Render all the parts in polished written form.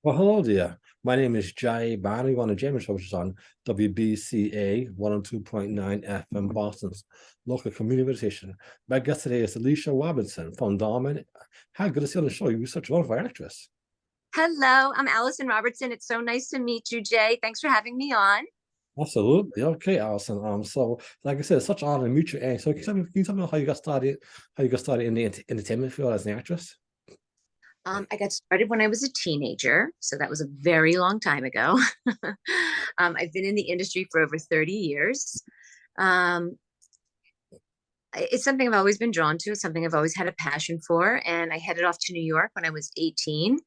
Well, hello there. My name is Jaiye Bynoe. You're on the Jayman Show, which is on WBCA 102.9 FM, Boston's local community radio station. My guest today is Alison Robertson from Darman. How good to see you on the show. You're such a wonderful actress. Hello, I'm Alison Robertson. It's so nice to meet you, Jay. Thanks for having me on. Absolutely. Okay, Alison. So like I said, it's such an honor to meet you. And so can you tell me how you got started in the entertainment field as an actress? I got started when I was a teenager, so that was a very long time ago. I've been in the industry for over 30 years. Um, it's something I've always been drawn to. It's something I've always had a passion for. And I headed off to New York when I was 18,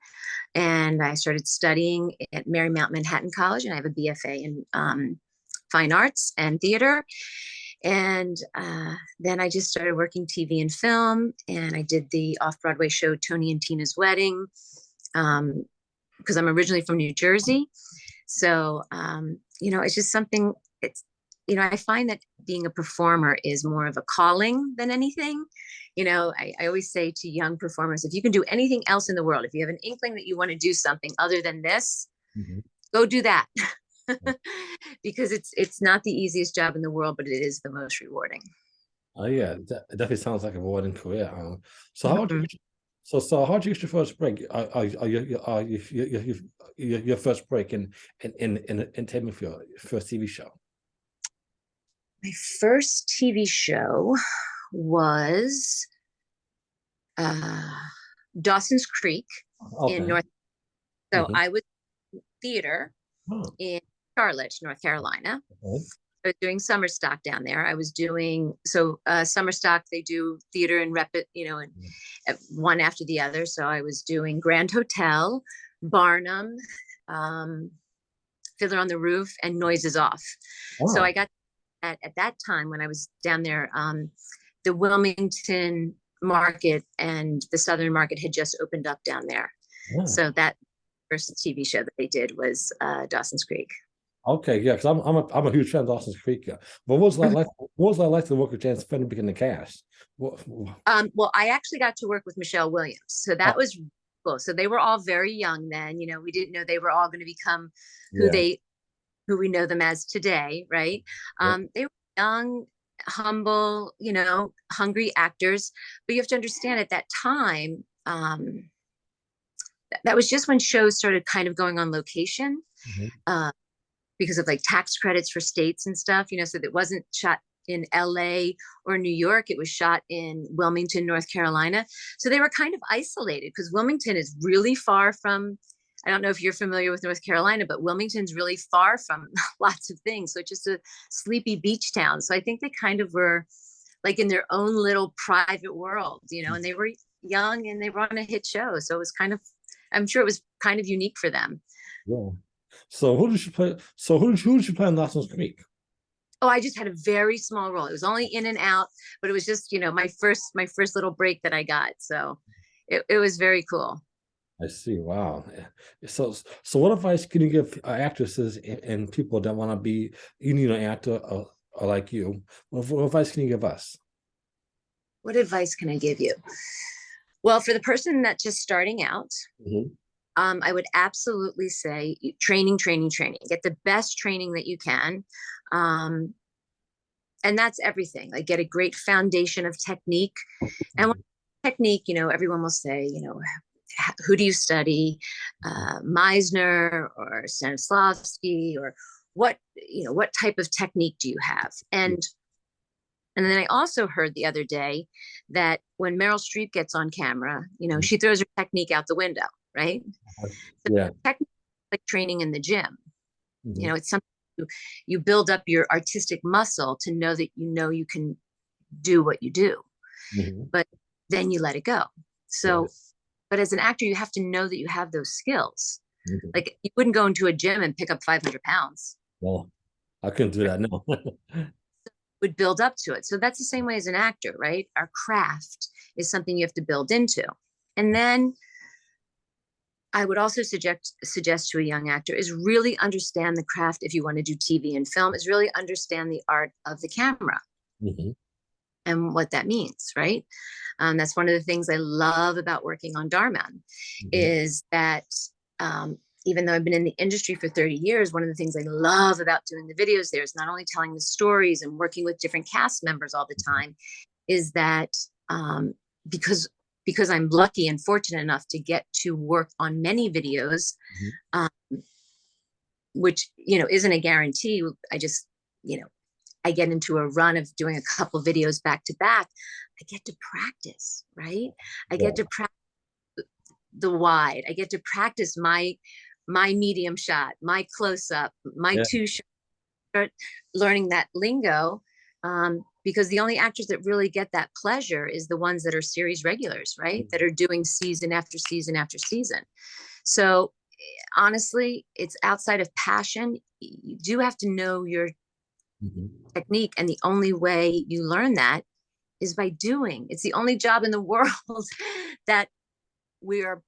and I started studying at Marymount Manhattan College, and I have a BFA in fine arts and theater. And then I just started working TV and film, and I did the off-Broadway show Tony and Tina's Wedding, because I'm originally from New Jersey. So, it's just something, I find that being a performer is more of a calling than anything. I always say to young performers, if you can do anything else in the world, if you have an inkling that you want to do something other than this, Mhm. go do that. Because it's not the easiest job in the world, but it is the most rewarding. Oh yeah, it definitely sounds like a rewarding career. So how would you Mhm. how did you get your first break? Your first break in entertainment for your first TV show? My first TV show was uh, Dawson's Creek in Okay. North. So Hmm. I was theater Oh, in Charlotte, North Carolina. okay. I was doing summer stock down there. I was doing summer stock. They do theater and and one after the other. So I was doing Grand Hotel, Barnum, um, Fiddler on the Roof, and Noises Off. So I Wow. got at that time when I was down there, the Wilmington market and the Southern market had just opened up down there. Yeah. So that first TV show that they did was Dawson's Creek. Okay. Yeah. Because I'm a huge fan of Dawson's Creek. Yeah. But what was that Mhm. like? What was that like to work with James Fenwick in the cast? Well, I actually got to work with Michelle Williams, so that Oh, was cool. So they were all very young then. We didn't know they were all going to become who yeah. they who we know them as today, right? Yeah. They were young, humble, hungry actors. But you have to understand at that time, that was just when shows started kind of going on location, Mhm. uh, because of like tax credits for states and stuff, so that wasn't shot in LA or New York. It was shot in Wilmington, North Carolina. So they were kind of isolated because Wilmington is really far from, I don't know if you're familiar with North Carolina, but Wilmington's really far from lots of things. So it's just a sleepy beach town. So I think they kind of were like in their own little private world, and they were young and they were on a hit show. So it was kind of, I'm sure it was kind of unique for them. Yeah. So who did you play? So who did you play in Dawson's Creek? Oh, I just had a very small role. It was only in and out, but it was just, my first little break that I got. So it was very cool. I see. Wow. Yeah. So what advice can you give actresses and people that want to be, an actor or like you? What advice can you give us? What advice can I give you? Well, for the person that's just starting out, Mhm. I would absolutely say training, training, training. Get the best training that you can. Um, and that's everything. Like get a great foundation of technique. And when technique, everyone will say, who do you study? Meisner or Stanislavski, or what type of technique do you have? And then I also heard the other day that when Meryl Streep gets on camera, she throws her technique out the window, right? So Yeah. technique is like training in the gym. Mhm. It's something you build up your artistic muscle to know that you can do what you do, Mhm. but then you let it go. Yeah. So, but as an actor, you have to know that you have those skills. Mhm. Like you wouldn't go into a gym and pick up 500 pounds. Well, I couldn't do that. No. Would build up to it. So that's the same way as an actor, right? Our craft is something you have to build into. And then I would also suggest to a young actor is really understand the craft. If you want to do TV and film, is really understand the art of the camera Mhm. and what that means, right? That's one of the things I love about working on Darman Mhm. is that even though I've been in the industry for 30 years, one of the things I love about doing the videos there is not only telling the stories and working with different cast members all the time, is that because I'm lucky and fortunate enough to get to work on many videos, which, isn't a guarantee. I just, I get into a run of doing a couple videos back to back. I get to practice, right? I get to practice the wide. I get to practice my medium shot, my close up, my two shot, start learning that lingo. Because the only actors that really get that pleasure is the ones that are series regulars, right? That are doing season after season after season. So honestly, it's outside of passion. You do have to know your technique. And the only way you learn that is by doing. It's the only job in the world that we are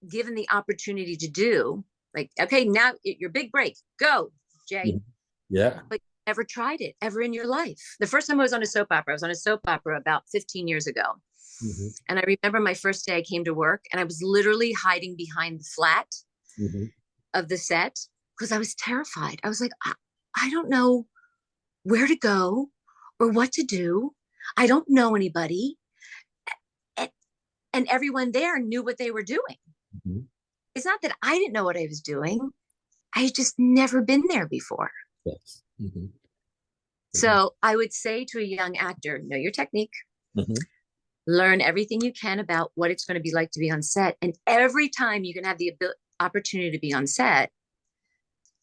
given the opportunity to do. Like, okay, now your big break, go, Jay. Yeah. But never tried it ever in your life. The first time I was on a soap opera about 15 years ago. And I remember my first day I came to work and I was literally hiding behind the flat of the set because I was terrified. I was like, I don't know where to go or what to do. I don't know anybody. And everyone there knew what they were doing. It's not that I didn't know what I was doing. I had just never been there before. Yes. So I would say to a young actor, know your technique, learn everything you can about what it's going to be like to be on set. And every time you can have the opportunity to be on set,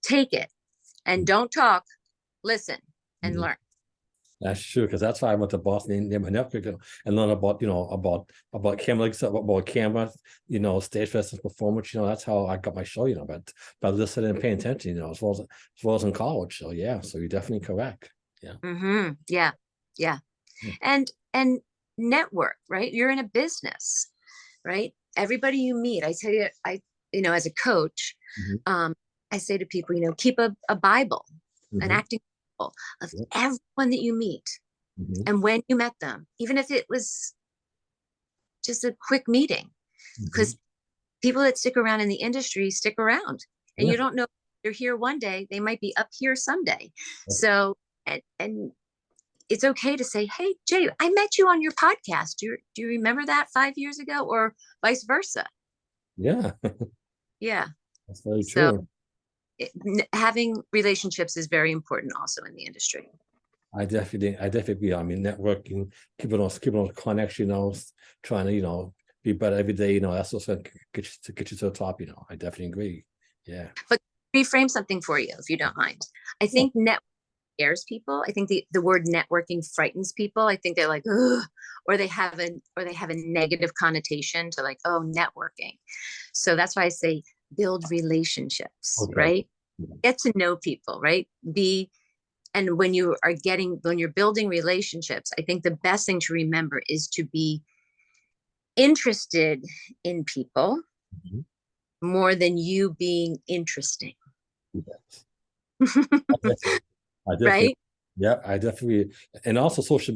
take it and don't talk, listen and learn. That's true, because that's why I went to Boston and my network and learn about, about camera, about camera, stage presence, performance. That's how I got my show, but by listening and paying attention, as well as in college. So yeah, so you're definitely correct. Yeah. Yeah. And network, right? You're in a business, right? Everybody you meet, I tell you, as a coach, I say to people, keep a Bible, an acting Bible of everyone that you meet and when you met them, even if it was just a quick meeting, because people that stick around in the industry stick around, and you don't know, they're here one day, they might be up here someday. So, and it's okay to say, hey, Jay, I met you on your podcast. Do you remember that 5 years ago, or vice versa? Yeah. Yeah. That's very true. Having relationships is very important also in the industry. I definitely agree. I mean, networking, keeping on connection, trying to, be better every day, that's also get you to the top, I definitely agree. Yeah. But reframe something for you, if you don't mind. I think networking scares people. I think the word networking frightens people. I think they're like, ugh, or they have a negative connotation to like, oh, networking. So that's why I say build relationships, right? Get to know people, right? And when you're building relationships, I think the best thing to remember is to be interested in people more than you being interesting. Right? Yeah, I definitely, and also social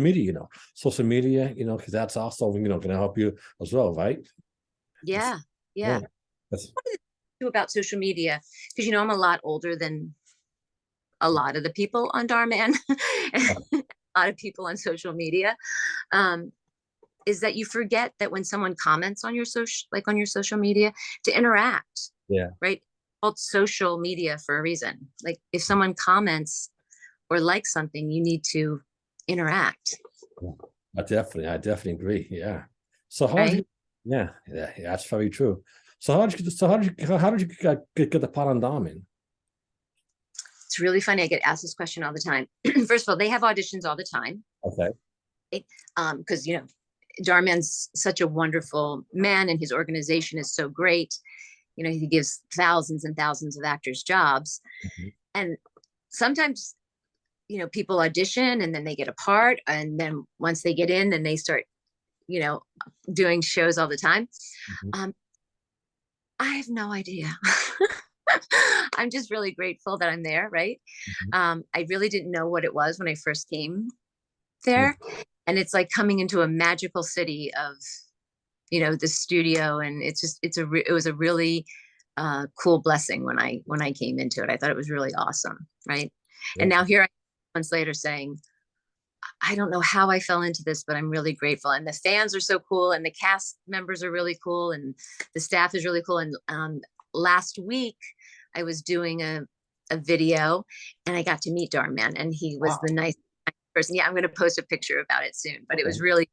media, social media, because that's also, going to help you as well, right? Yeah. What do you do about social media? Because, I'm a lot older than a lot of the people on Darman, a lot of people on social media, is that you forget that when someone comments on your social media, to interact. Yeah. Right. It's called social media for a reason. Like if someone comments or likes something, you need to interact. I definitely agree. Yeah. So yeah, that's very true. So how did you get the part on Darman? It's really funny. I get asked this question all the time. First of all, they have auditions all the time. Okay. Because, Darman's such a wonderful man and his organization is so great. He gives thousands and thousands of actors jobs. And sometimes, people audition and then they get a part. And then once they get in, then they start, doing shows all the time. I have no idea. I'm just really grateful that I'm there, right? I really didn't know what it was when I first came there. And it's like coming into a magical city of the studio, and it was a really cool blessing when I came into it. I thought it was really awesome, right? And Yeah. now here I am months later saying, I don't know how I fell into this, but I'm really grateful. And the fans are so cool, and the cast members are really cool, and the staff is really cool. And last week I was doing a video, and I got to meet Darman, and he was Wow. the nice person. Yeah, I'm going to post a picture about it soon. But Okay. it was really,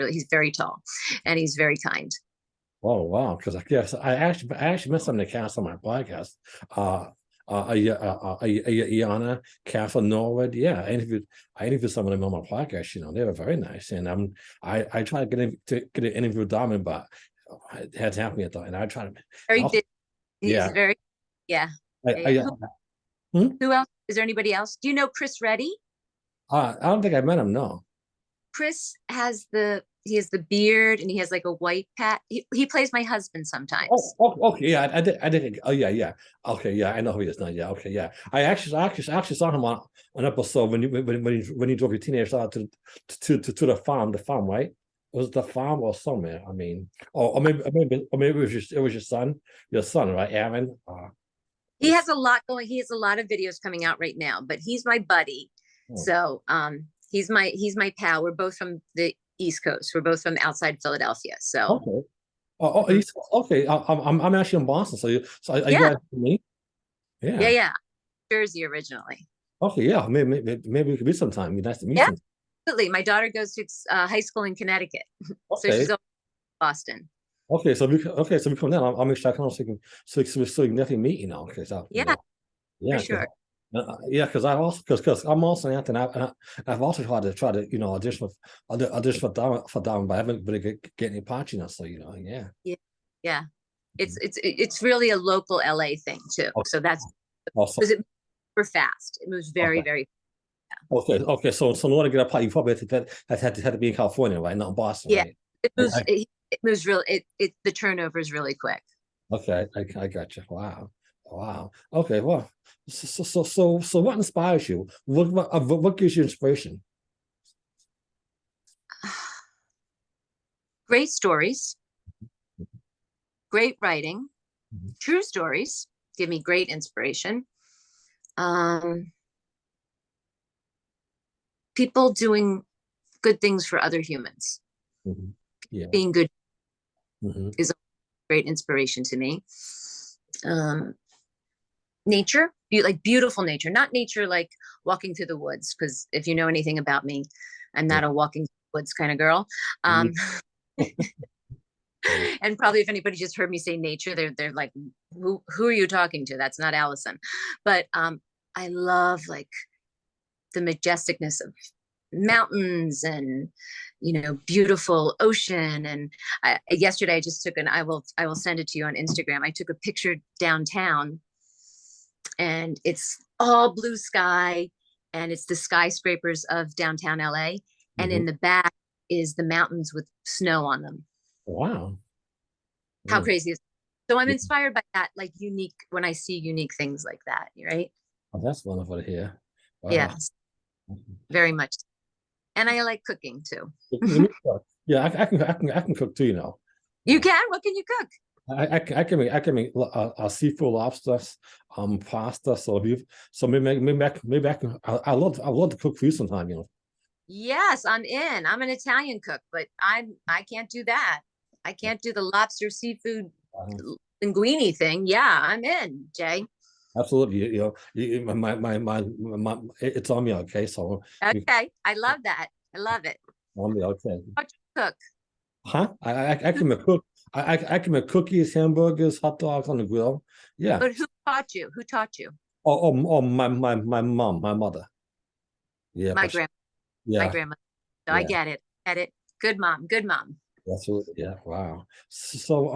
he's very tall, and he's very kind. Oh wow! Because yes, I actually met some of the cast on my podcast. Iana, Catherine Norwood. Yeah, I interviewed some of them on my podcast. They were very nice, and I tried to get an interview with Diamond, but it hasn't happened yet though. And I tried to, Very also, busy. He's yeah, very, yeah. I, Yeah. hmm? Who else? Is there anybody else? Do you know Chris Reddy? I don't think I met him. No. Chris he has the beard, and he has like a white pat. He plays my husband Oh, sometimes. okay, yeah, I did. Oh, yeah, yeah. Okay, yeah, I know who he is now. Yeah, okay, yeah. I actually saw him on an episode when you drove your teenage daughter to the farm, right? Was it the farm or somewhere? I mean, or maybe it was your son, right, Aaron? He has a lot going. He has a lot of videos coming out right now, but he's my buddy. Oh, So he's my pal. We're both from the East Coast. We're both from outside Philadelphia. So okay. mhm. Okay. I'm actually in Boston, are you Yeah, guys me? yeah, Yeah. yeah. Jersey originally. Okay, yeah. Maybe we could be sometime. It'd be nice to meet Yeah, you. absolutely. My daughter goes to high school in Connecticut, so Okay. she's always in Boston. Okay, so we come down. I'll make sure I come so you can definitely meet. Okay, so Yeah, for yeah, sure. because because I'm also an actor, and I've also tried to audition for Down, but I haven't really get any parts. So yeah. Yeah, yeah. It's really a local LA thing too. Okay. So that's Also, because it moves super fast. It moves very, okay. very. Okay. So in order to get a part, you probably had to be in California, right? Not in Boston, Yeah, right? it I, moves. I, It moves real. The turnover is really quick. okay, I got you. Wow. Wow. Okay. Well, so what inspires you? What gives you inspiration? Great stories, great writing, Mhm. true stories give me great inspiration. Um, People doing good things for other humans, Mhm. Yeah. being good Hmm. is a great inspiration to me. Um, Nature, like beautiful nature, not nature like walking through the woods. Because if you know anything about me, I'm Yeah. not a walking woods kind of girl. Mhm. Um, and probably if anybody just heard me say nature, they're like, who are you talking to? That's not Allison. But I love like the majesticness of mountains and beautiful ocean. And yesterday I just took I will send it to you on Instagram. I took a picture downtown, and it's all blue sky, and it's the skyscrapers of downtown LA, and Mhm. in the back is the mountains with snow on them. Wow. How Mm. crazy is So I'm Yeah. inspired by that, like unique, when I see unique things like that, right? Oh, that's wonderful to hear. Wow. Yes, very much. And I like cooking too. Yeah, I can cook too. You can? What can you cook? I can make seafood, lobsters, pasta. So maybe I can. I love to cook for you sometime. Yes, I'm in. I'm an Italian cook, but I can't do that. I can't do the lobster seafood Uh, linguine thing. Yeah, I'm in, Jay. Absolutely. It's on me. Okay, so Okay. I love that. I love it. on me. Okay. What you cook? Huh? I can make cook. I can make cookies, hamburgers, hot dogs on the grill. Yeah. But who taught you? Who taught you? Oh, my mom, my mother. Yeah, My but grandma. My yeah, grandma. So I yeah. get it. Get it. Good mom. Good mom. Absolutely. Yeah. Wow. So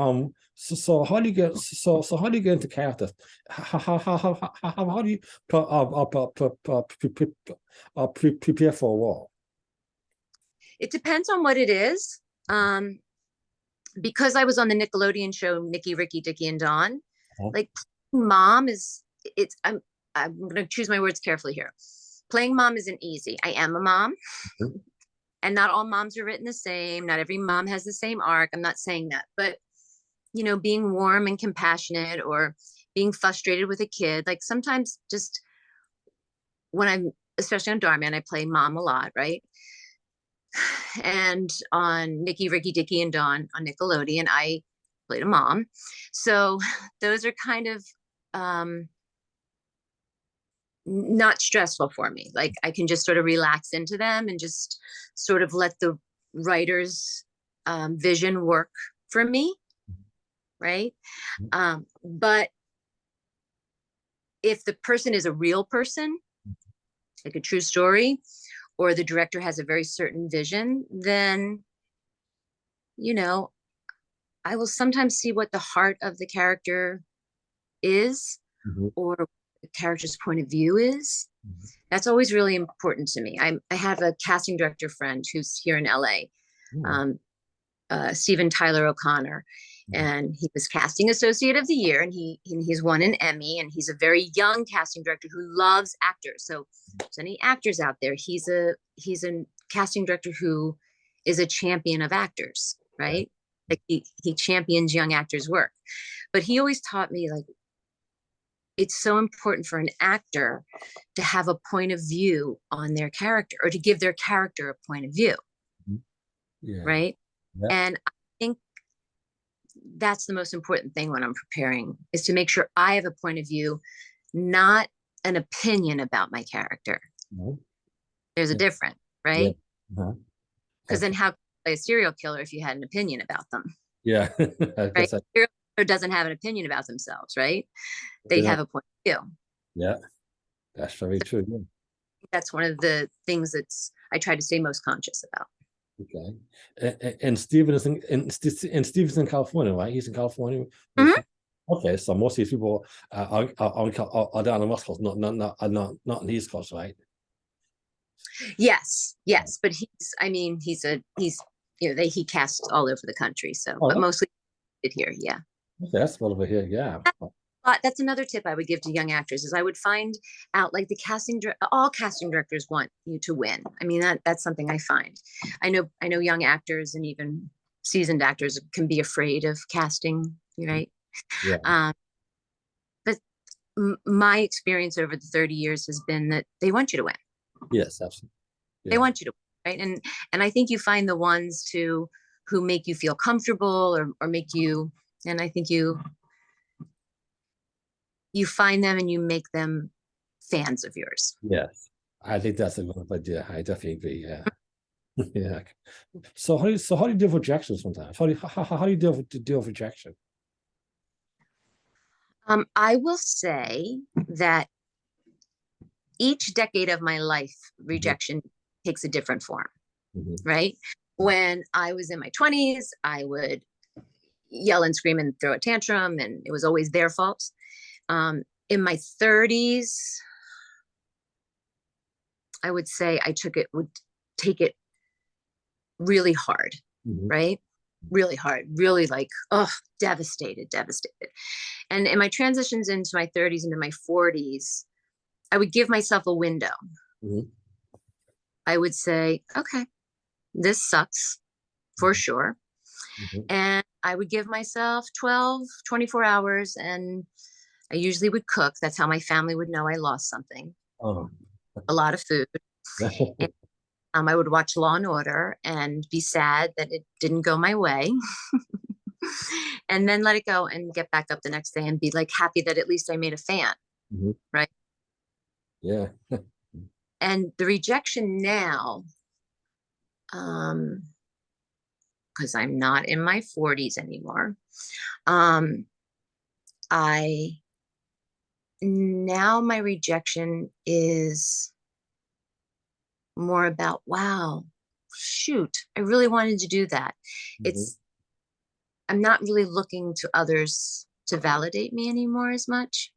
how do you get into character? How do you prepare for a role? It depends on what it is. Because I was on the Nickelodeon show Nikki, Ricky, Dickie, and Dawn, Uh-huh. like mom is it's I'm gonna choose my words carefully here. Playing mom isn't easy. I am a mom. and not all moms are written the same. Not every mom has the same arc. I'm not saying that, but being warm and compassionate, or being frustrated with a kid. Like sometimes just when I'm, especially on Darman, I play mom a lot, right? And on Nikki, Ricky, Dicky, and Dawn on Nickelodeon, I played a mom. So those are kind of not stressful for me. Like I can just sort of relax into them and just sort of let the writer's vision work for me, right? But if the person is a real person, like a true story, or the director has a very certain vision, then, I will sometimes see what the heart of the character is, or the character's point of view is. That's always really important to me. I have a casting director friend who's here in LA, Steven Tyler O'Connor, and he was casting associate of the year, and he's won an Emmy, and he's a very young casting director who loves actors. So if there's any actors out there, he's a casting director who is a champion of actors, right? Like he champions young actors' work. But he always taught me, like, it's so important for an actor to have a point of view on their character, or to give their character a point of view. Right. And I think that's the most important thing when I'm preparing, is to make sure I have a point of view, not an opinion about my character. There's a difference, right? Because then how can you play a serial killer if you had an opinion about them? Yeah. Right? Serial killer doesn't have an opinion about themselves, right? They have a point of view. Yeah, that's very true. Yeah. That's one of the things I try to stay most conscious about. Okay. And Steven's in California, right? He's in California. Okay, so most of these people are down on the West Coast, not on the East Coast, right? Yes, but he casts all over the country, so but mostly here, yeah. Okay, that's well over here, yeah. That's another tip I would give to young actors, is I would find out, like, all casting directors want you to win. I mean, that's something I find. I know young actors and even seasoned actors can be afraid of casting, right? Yeah. But my experience over the 30 years has been that they want you to win. Yes, absolutely. Yeah. They want you to win, right? And I think you find the ones who make you feel comfortable, or make you, and I think you find them and you make them fans of yours. Yes, I think that's a good idea. I definitely agree. Yeah. Yeah. So how do you deal with rejection sometimes? How do you deal with rejection? I will say that each decade of my life, rejection takes a different form, right? When I was in my 20s, I would yell and scream and throw a tantrum, and it was always their fault. In my 30s, I would say I would take it really hard, right? Really hard, really, like, devastated. And in my transitions into my 30s and in my 40s, I would give myself a window. I would say, okay, this sucks for sure. And I would give myself 12, 24 hours, and I usually would cook. That's how my family would know I lost something. A lot of food. And, I would watch Law and Order and be sad that it didn't go my way. And then let it go and get back up the next day and be, like, happy that at least I made a fan. Right. Yeah. And the rejection now, because I'm not in my 40s anymore, now my rejection is more about, wow, shoot, I really wanted to do that. I'm not really looking to others to validate me anymore as much.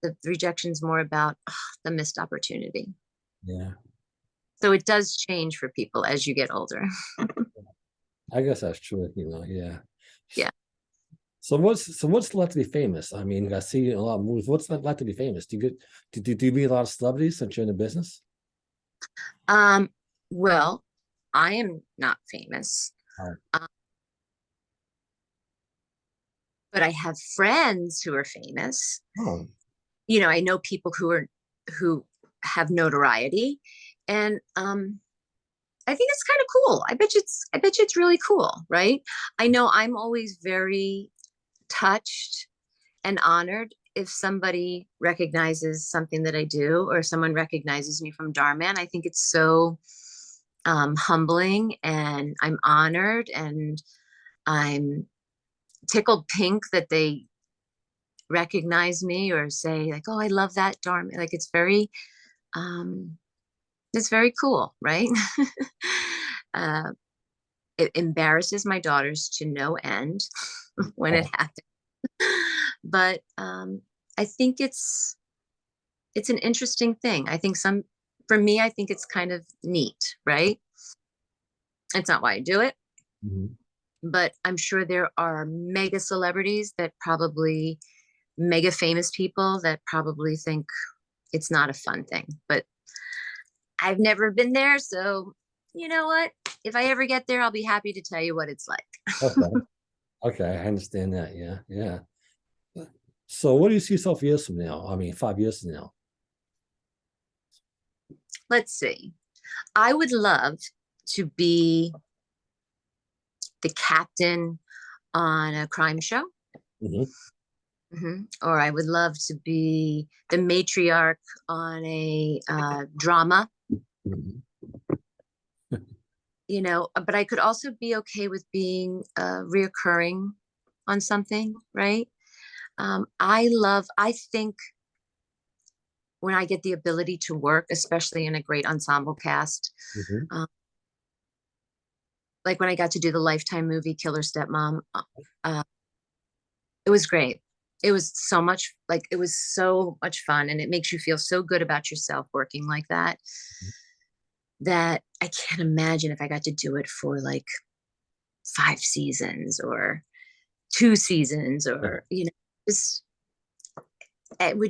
The rejection's more about the missed opportunity. Yeah. So it does change for people as you get older. I guess that's true, yeah. Yeah. So what's like to be famous? I mean, I see a lot of movies. What's it like to be famous? Do you meet a lot of celebrities since you're in the business? Well, I am not famous, Oh, uh, but I have friends who are famous. oh, I know people who have notoriety, and I think it's kind of cool. I bet you it's really cool, right? I know I'm always very touched and honored if somebody recognizes something that I do, or someone recognizes me from Darman. I think it's so humbling, and I'm honored, and I'm tickled pink that they recognize me or say like, "Oh, I love that Darman." Like um, it's very cool, right? uh, it embarrasses my daughters to no end when it oh. happens, but I think it's an interesting thing. I think for me, I think it's kind of neat, right? It's not why I do it, Mhm. but I'm sure there are mega celebrities that probably mega famous people that probably think it's not a fun thing. But I've never been there, so you know what? If I ever get there, I'll be happy to tell you what it's like. Okay. Okay, I understand that. Yeah, yeah. So what do you see yourself years from now? I mean, 5 years from now. Let's see. I would love to be the captain on a crime show. Mhm. Or I would love to be the matriarch on a drama, Mhm. but I could also be okay with being reoccurring on something, right? I think when I get the ability to work, especially in a great ensemble cast, Mhm. um, like when I got to do the Lifetime movie Killer Stepmom, uh, it was great. It was so much fun, and it makes you feel so good about yourself working like that, that I can't imagine if I got to do it for like 5 seasons or 2 seasons, Yeah. or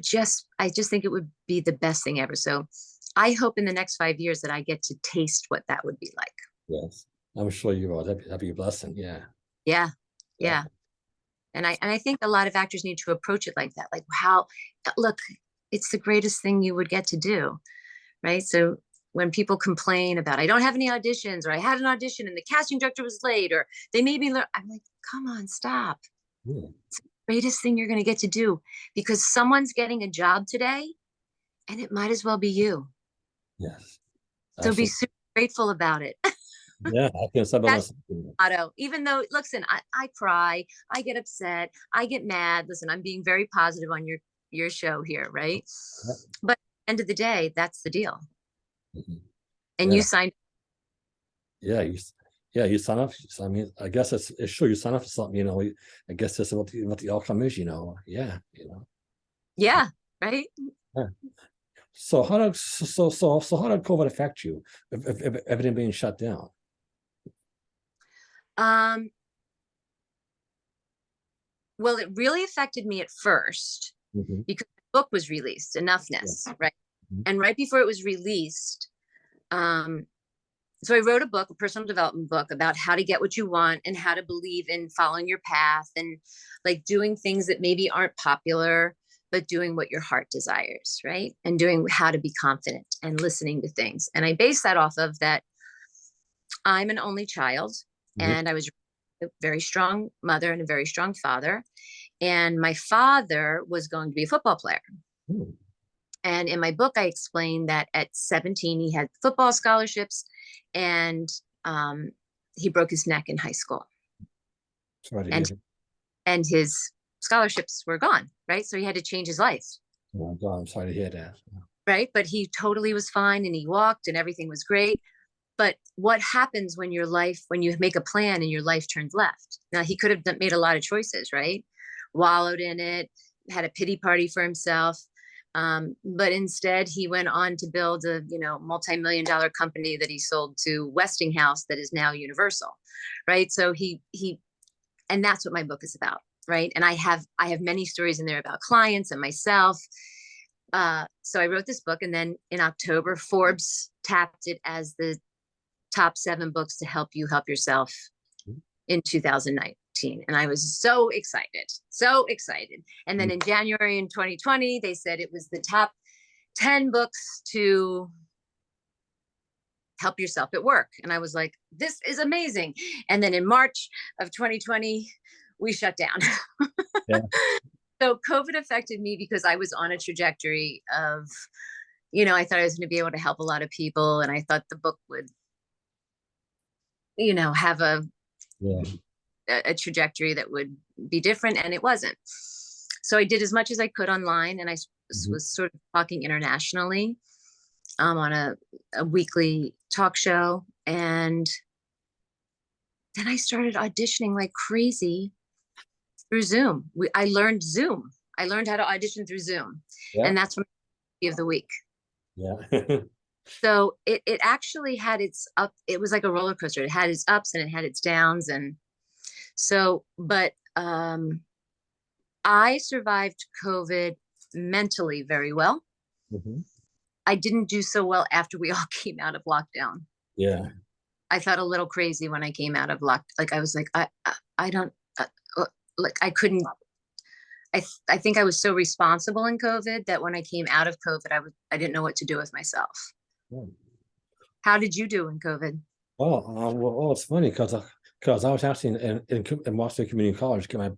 just I just think it would be the best thing ever. So I hope in the next 5 years that I get to taste what that would be like. Yes, I'm sure you will. That'd be a blessing. Yeah, Yeah. yeah. Yeah. And I think a lot of actors need to approach it like that. Like, how, look, it's the greatest thing you would get to do, right? So when people complain about I don't have any auditions, or I had an audition and the casting director was late, or they made me learn, I'm like, come on, stop. Yeah. Greatest thing you're going to get to do, because someone's getting a job today, and it might as well be you. Yes, So be absolutely. super grateful about it. Yeah, I can say about That's myself. motto. Even though, listen, I cry, I get upset, I get mad. Listen, I'm being very positive on your show here, right? Yeah, But end of the day, that's the deal. mhm. And you Yeah, signed. yeah, yeah, you sign up. I mean, I guess it's sure you sign up for something. I guess that's what the outcome is. Yeah, Yeah, right. yeah. So how did COVID affect you? If everything being shut down. Um, well, it really affected me at first Hmm. because the book was released, Yeah. Enoughness, right? Mhm. And right before it was released, um, so I wrote a book, a personal development book, about how to get what you want and how to believe in following your path, and like doing things that maybe aren't popular, but doing what your heart desires, right? And doing how to be confident and listening to things. And I base that off of that I'm an only child, Mhm. and I was a very strong mother and a very strong father. And my father was going to be a football player. Mm. And in my book, I explained that at 17, he had football scholarships, and um, he broke his neck in high school, Sorry to hear and that. and his scholarships were gone, right? So he had to change his life, Oh, God, I'm sorry to hear that. right? But he totally was fine, and he walked, and everything was great. But what happens when you make a plan and your life turns left? Now, he could have made a lot of choices, right? Wallowed in it, had a pity party for himself. But instead, he went on to build a multi-million-dollar company that he sold to Westinghouse, that is now Universal, right? So and that's what my book is about, right? And I have many stories in there about clients and myself. So I wrote this book, and then in October, Forbes tapped it as the top 7 books to help you help yourself in 2019. And I was so excited, so excited. And then in January in 2020, they said it was the top 10 books to help yourself at work. And I was like, this is amazing. And then in March of 2020, we shut down. Yeah. So COVID affected me because I was on a trajectory of, I thought I was going to be able to help a lot of people. And I thought the book would, have a trajectory that would be different. And it wasn't. So I did as much as I could online. And I was sort of talking internationally on a weekly talk show. And then I started auditioning like crazy through Zoom. I learned Zoom. I learned how to audition through Zoom. Yeah. And that's from of the week. Yeah. So it actually had its up. It was like a roller coaster. It had its ups and it had its downs. And so, but I survived COVID mentally very well. I didn't do so well after we all came out of lockdown. Yeah. I felt a little crazy when I came out of Like I was like, I don't like, I couldn't. I think I was so responsible in COVID that when I came out of COVID, I didn't know what to do with myself. Yeah. How did you do in COVID? Well, it's funny because I was actually in Washington Community College to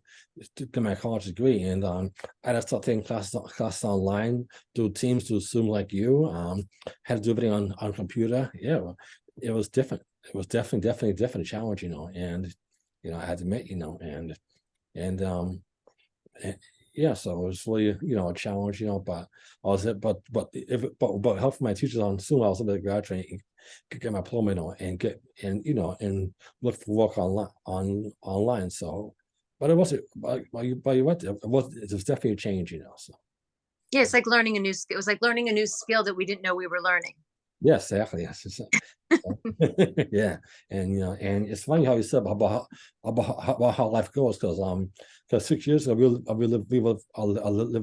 get my college degree, and I just started taking classes online, do Teams, do Zoom like you. Had to do everything on computer. Yeah, it was different. It was definitely a different challenge, and I had to admit, and yeah, so it was really, a challenge, but I was but help from my teachers on Zoom, I was able to graduate and get my diploma, and get and look for work online. So, but it wasn't. But you went there. It was definitely a change, So Yeah, it's like learning a new skill. It was like learning a new skill that we didn't know we were learning. yes, exactly. Yes. Yeah, and and it's funny how you said about how life goes, because 6 years ago we live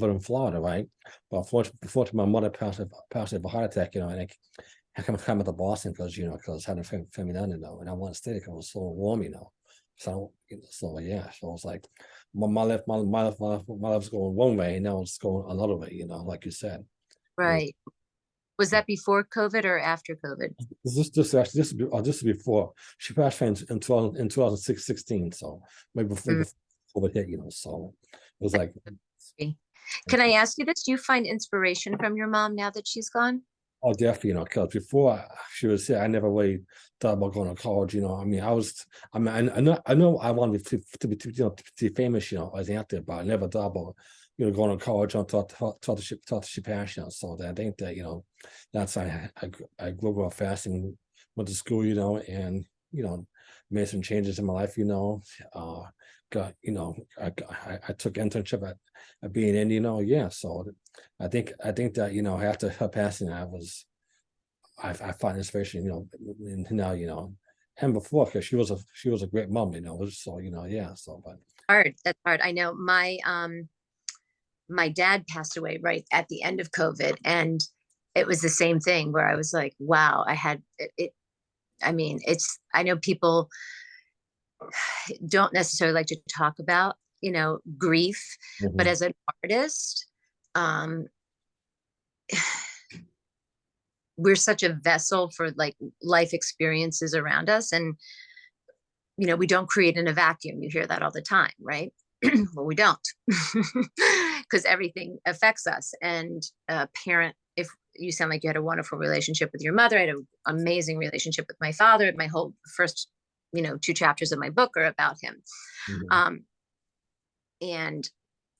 in Florida, right? But unfortunately my mother passed of a heart attack, and I come to Boston because because I had a family down there, and I wanted to stay because it was so warm, So yeah, so it's like my life's going one way, and now it's going another way, like you said. Right. Was that before COVID or after COVID? This is before she passed away in 2016, so maybe before COVID hit, so it was like. Can I ask you this? Do you find inspiration from your mom now that she's gone? Oh, definitely, because before she was here, I never really thought about going to college. I mean, I know I wanted to be famous, as an actor, but I never thought about going to college until she passed. So I think that that's why I grew up fast and went to school, and made some changes in my life. Got I took internship at B&N, yeah. So I think that after her passing, I find inspiration, and now and before, because she was a great mom, so yeah. So but that's hard. I know my dad passed away right at the end of COVID, and it was the same thing where I was like, wow, I had it. I mean, I know people don't necessarily like to talk about, grief, but as an artist, we're such a vessel for like life experiences around us. And, we don't create in a vacuum. You hear that all the time, right? Well, we don't, because everything affects us. And a parent, if you sound like you had a wonderful relationship with your mother, I had an amazing relationship with my father. My whole first 2 chapters of my book are about him. And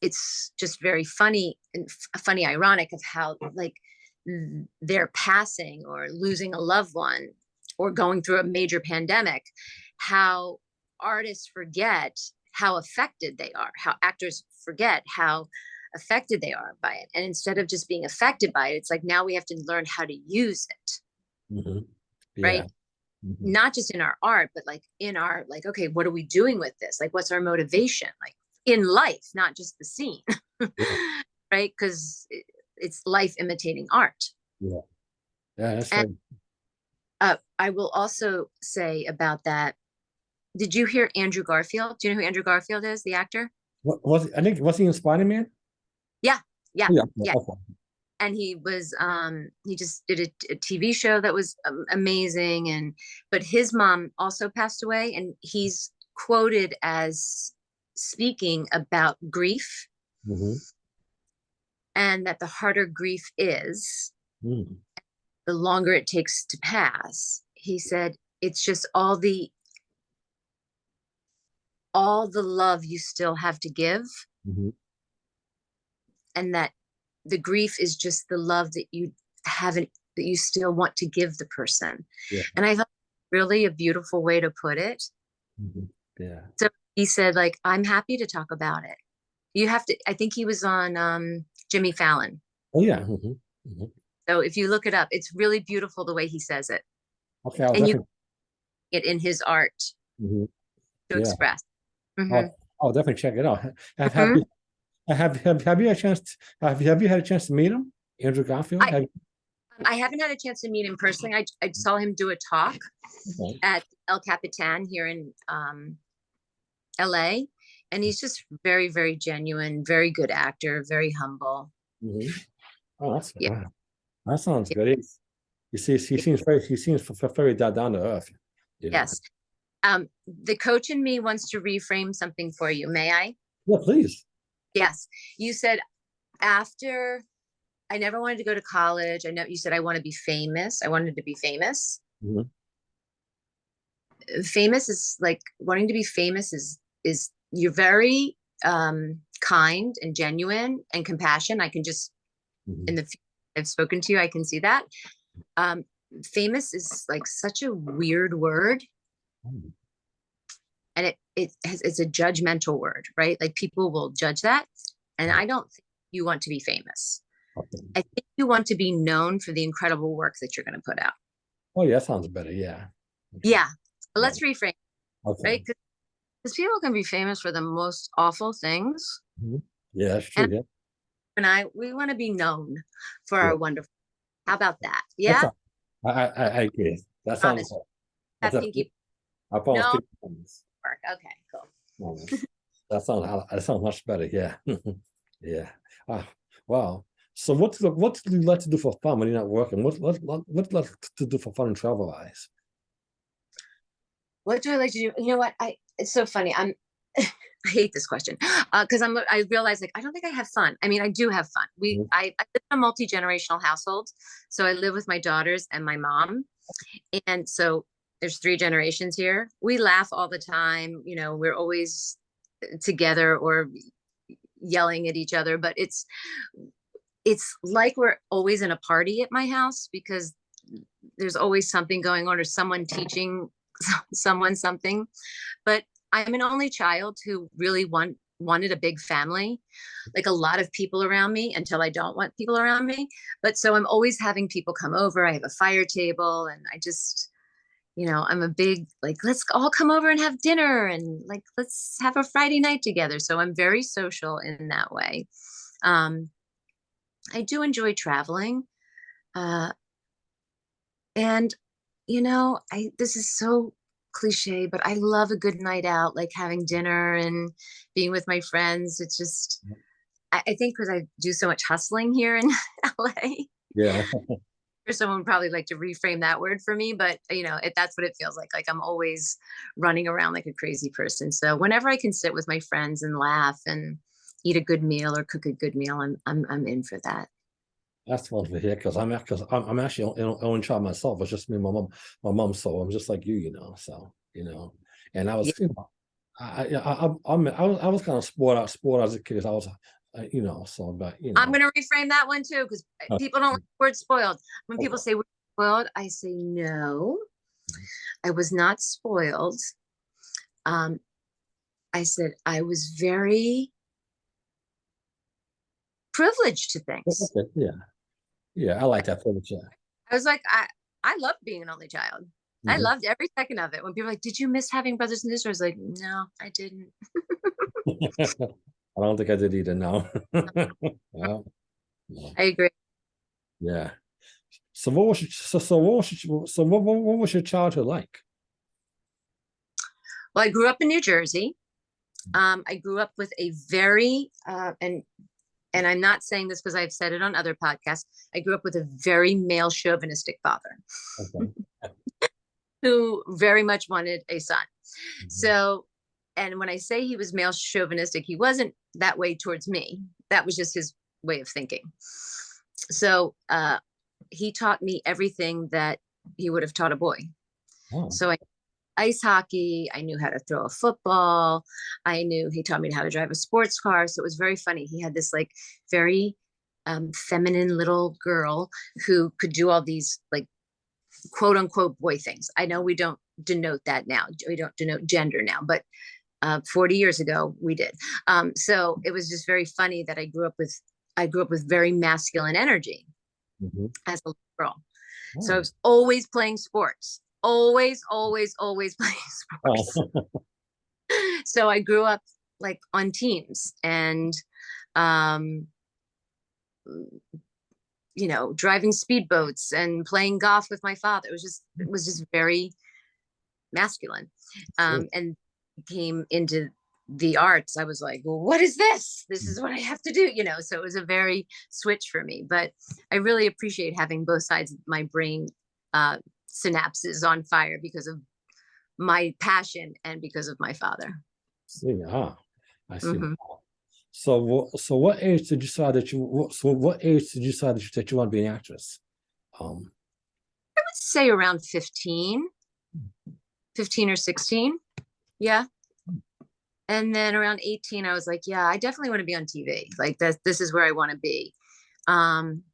it's just very funny and ironic of how like their passing or losing a loved one or going through a major pandemic, how artists forget how affected they are, how actors forget how affected they are by it. And instead of just being affected by it, it's like now we have to learn how to use it. Yeah. Right. Not just in our art, but like in our, like, okay, what are we doing with this? Like, what's our motivation? Like in life, not just the scene, right? Because it's life imitating art. Yeah, that's right. I will also say about that. Did you hear Andrew Garfield? Do you know who Andrew Garfield is, the actor? What was I think was he in Spider-Man? Yeah, yeah, Oh, yeah, yeah. okay. And he just did a TV show that was amazing. And but his mom also passed away, and he's quoted as speaking about grief, Mhm. and that the harder grief is, Mm. the longer it takes to pass. He said it's just all the love you still have to give, Mhm. and that the grief is just the love that you haven't, that you still want to give the person. Yeah. And I thought really a beautiful way to put it. Mhm. Yeah. So he said, like, I'm happy to talk about it. You have to, I think he was on Jimmy Fallon. Oh, yeah. Mhm. Mhm. So if you look it up, it's really beautiful the way he says it. Okay, I'll And you definitely. get in his art Mhm. to Yeah, express. Hmm. I'll definitely check it out. Have Hmm. you have you had a chance have you had a chance to meet him, Andrew Garfield? I, Have I haven't had a chance to meet him personally. I saw him do a talk okay. at El Capitan here in LA. And he's just very, very genuine, very good actor, very humble. Mhm. Oh, Yeah. that sounds Yeah. good. You see, he seems very down to earth. You know. Yes. The coach in me wants to reframe something for you. May I? Yeah, please. Yes. You said after I never wanted to go to college. I know you said I want to be famous. I wanted to be famous. Mhm. Famous is like wanting to be famous is you're very kind and genuine and compassion. I can just in Mhm. the I've spoken to you, I can see that. Um, famous is like such a weird word, Mhm. and it's a judgmental word, right? Like people will judge that, and I don't think you want to be famous. Okay. I think you want to be known for the incredible work that you're going to put out. Oh, yeah, that sounds better. Yeah. Okay. Yeah, but Yeah. let's reframe, Okay. right? Because people can be famous for the most awful things, Mhm. Yeah, that's and true. Yeah. we want to be known for Yeah. our wonderful. How about that? That's Yeah, all. I agree. That sounds promise good. that pinky. I promise No people. work. Okay, cool. No, that sounds much better. Yeah. Yeah. Ah, wow. So what do you like to do for fun when you're not working? What do you like to do for fun and travel wise? What do I like to do? You know what? It's so funny. I hate this question because I realize like I don't think I have fun. I mean, I do have fun. Mhm. I live in a multi-generational household, so I live with my daughters and my mom, and so there's three generations here. We laugh all the time. You know, we're always together or yelling at each other, but it's like we're always in a party at my house because there's always something going on or someone teaching someone something. But I'm an only child who really wanted a big family, like a lot of people around me until I don't want people around me. But so I'm always having people come over. I have a fire table and I just, I'm a big, like, let's all come over and have dinner and like, let's have a Friday night together. So I'm very social in that way. Um, I do enjoy traveling. Uh, and this is so cliche, but I love a good night out, like having dinner and being with my friends. It's just, I think because I do so much hustling here in LA, Yeah. or someone would probably like to reframe that word for me, but that's what it feels like. Like I'm always running around like a crazy person. So whenever I can sit with my friends and laugh and eat a good meal or cook a good meal, I'm in for that. That's wonderful to hear because I'm actually an only child myself. It's just me and my mom. So I'm just like you, So and I Yeah. was, I was kind of sport as a kid. I was, so but I'm going to reframe that one too, because uh, people don't like the word spoiled. When people okay. say we're spoiled, I say, no, I was not spoiled. Um, I said, I was very privileged to things. Okay, yeah, yeah, I like that furniture. I was like, I loved being an only child. I Mhm. loved every second of it. When people were like, did you miss having brothers and sisters? I was like, no, I didn't. I don't think I did either. No. Yeah, I agree. yeah. So what was what was your childhood like? Well, I grew up in New Jersey. I grew up with a very and I'm not saying this because I've said it on other podcasts. I grew up with a very male chauvinistic father Okay. who very much wanted a son. Mhm. So, and when I say he was male chauvinistic, he wasn't that way towards me. That was just his way of thinking. So, he taught me everything that he would have taught a boy. Oh, So I ice hockey. I knew how to throw a football. He taught me how to drive a sports car. So it was very funny. He had this like very feminine little girl who could do all these like quote unquote boy things. I know we don't denote that now. We don't denote gender now, but 40 years ago we did. So it was just very funny that I grew up with very masculine energy mhm. as a little girl. So I Oh. was always playing sports, always, always, always playing Oh. sports. So I grew up like on teams and, um, driving speedboats and playing golf with my father. It was just very masculine. Sure. And came into the arts. I was like, well, what is this? This is what I have to do, So it was a very switch for me. But I really appreciate having both sides of my brain synapses on fire because of my passion and because of my father. See, I see. Mhm. So what age did you decide that what age did you decide that you want to be an actress? Um, I would say around 15 or 16. Yeah. And then around 18, I was like, yeah, I definitely want to be on TV. Like this is where I want to be. Um,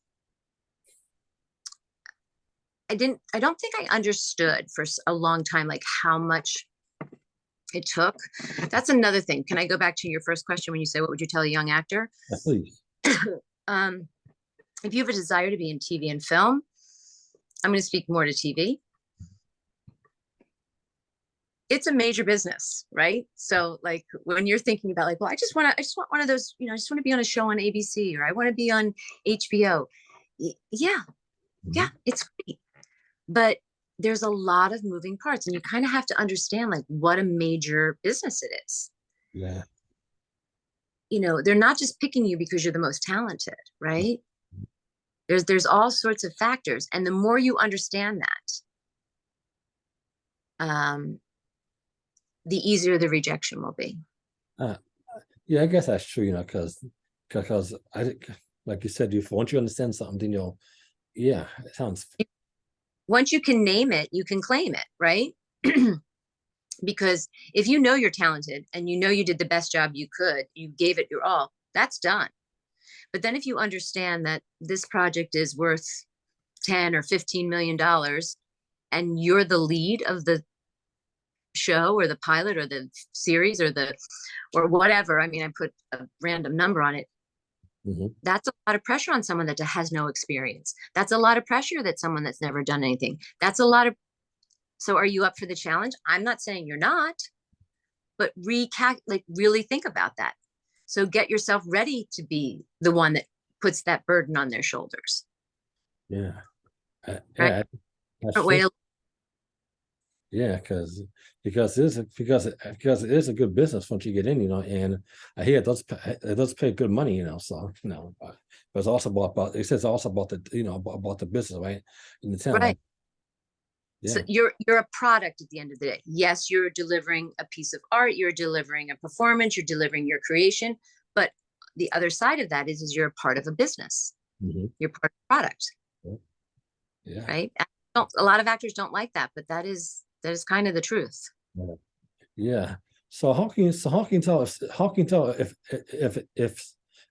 I don't think I understood for a long time, like how much it took. That's another thing. Can I go back to your first question when you say, what would you tell a young actor? please. Um, if you have a desire to be in TV and film, I'm going to speak more to TV. It's a major business, right? So like when you're thinking about like, well, I just want one of those, I just want to be on a show on ABC or I want to be on HBO. Yeah, Mhm. it's great. But there's a lot of moving parts and you kind of have to understand like what a major business it is. Yeah. They're not just picking you because you're the most talented, right? There's all sorts of factors. And the more you understand that, the easier the rejection will be. Uh, yeah, I guess that's true, because like you said, once you understand something, then yeah, it sounds. Once you can name it, you can claim it, right? Because if you know you're talented and you know you did the best job you could, you gave it your all, that's done. But then if you understand that this project is worth 10 or 15 million dollars and you're the lead of the show or the pilot or the series or whatever, I mean, I put a random number on it. Mhm. That's a lot of pressure on someone that has no experience. That's a lot of pressure that someone that's never done anything. That's a lot of. So are you up for the challenge? I'm not saying you're not, but really think about that. So get yourself ready to be the one that puts that burden on their shoulders. Yeah. Right? Yeah, that's Different way true. to. Yeah, because it is a good business once you get in, and I hear it does pay good money, so but it's also about it says also about the about the business, right? In the town, Right. like, So yeah. you're a product at the end of the day. Yes, you're delivering a piece of art, you're delivering a performance, you're delivering your creation, but the other side of that is you're a part of a business. Mhm. You're part of the product, Yeah. right? A lot of actors don't like that, but that is kind of the truth. Yeah. Yeah. How can you tell if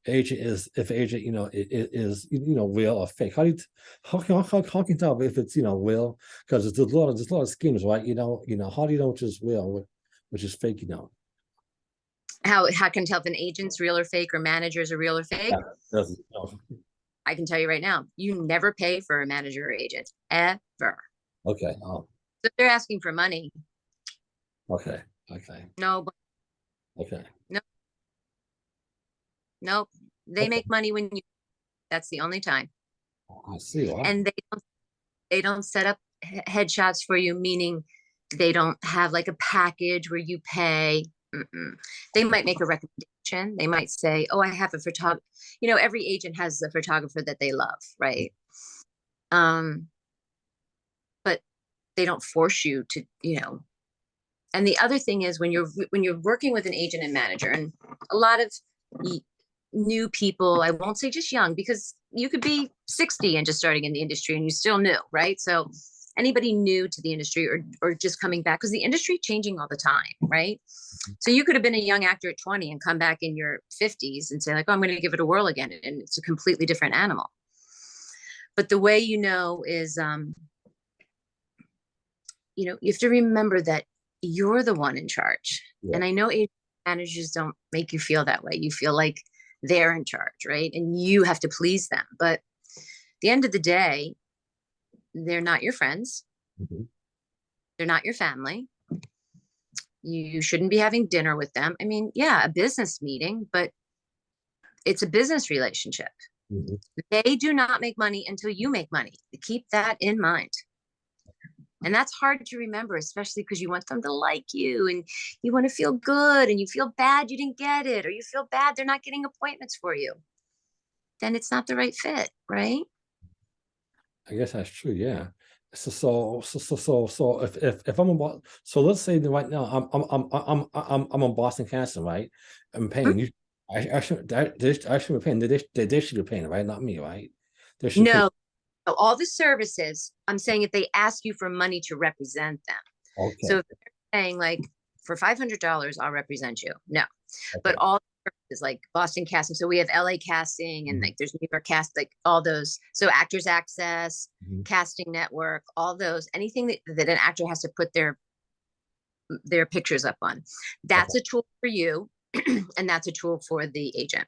agent if agent is real or fake? How can you tell if it's real? Because there's a lot of schemes, right? How do you know which is real, which is fake? How can I tell if an agent's real or fake or managers are real or fake? Yeah. I can tell you right now, you never pay for a manager or agent ever. Okay. So if they're asking for money, Okay. Okay. no, Okay. no, no. They Okay. make money when you. That's the only time. I see. Wow. And They don't set up headshots for you, meaning they don't have like a package where you pay. Mm-mm. They might make a recommendation. They might say, "Oh, I have a photographer." You know, every agent has a photographer that they love, right? Um, but they don't force you to, you know. And the other thing is when you're working with an agent and manager, and a lot of new people, I won't say just young, because you could be 60 and just starting in the industry and you still new, right? So anybody new to the industry or just coming back, because the industry changing all the time, right? So you could have been a young actor at 20 and come back in your 50s and say like, oh, I'm going to give it a whirl again. And it's a completely different animal. But the way you know is, you know, you have to remember that you're the one in charge. Yeah. And I know agent managers don't make you feel that way. You feel like they're in charge, right? And you have to please them. But at the end of the day, they're not your friends. Mm-hmm. They're not your family. You shouldn't be having dinner with them. I mean, yeah, a business meeting, but it's a business relationship. Mm-hmm. They do not make money until you make money. Keep that in mind. And that's hard to remember, especially because you want them to like you and you want to feel good and you feel bad you didn't get it, or you feel bad they're not getting appointments for you. Then it's not the right fit, right? I guess that's true. Yeah. So if I'm about, so let's say that right now I'm on Boston Cancer, right? I'm paying you. I should I should be paying. They should be paying, right? Not me, right? They should pay. No, all the services, I'm saying if they ask you for money to represent them. Okay. So if they're saying like, for $500, I'll represent you. No, but Okay. all is like Boston casting. So we have LA casting and like there's New York cast, like all those. So Actors Access, Mm-hmm. Casting Network, all those, anything that an actor has to put their pictures up on. That's Okay. a tool for you, and that's a tool for the agent.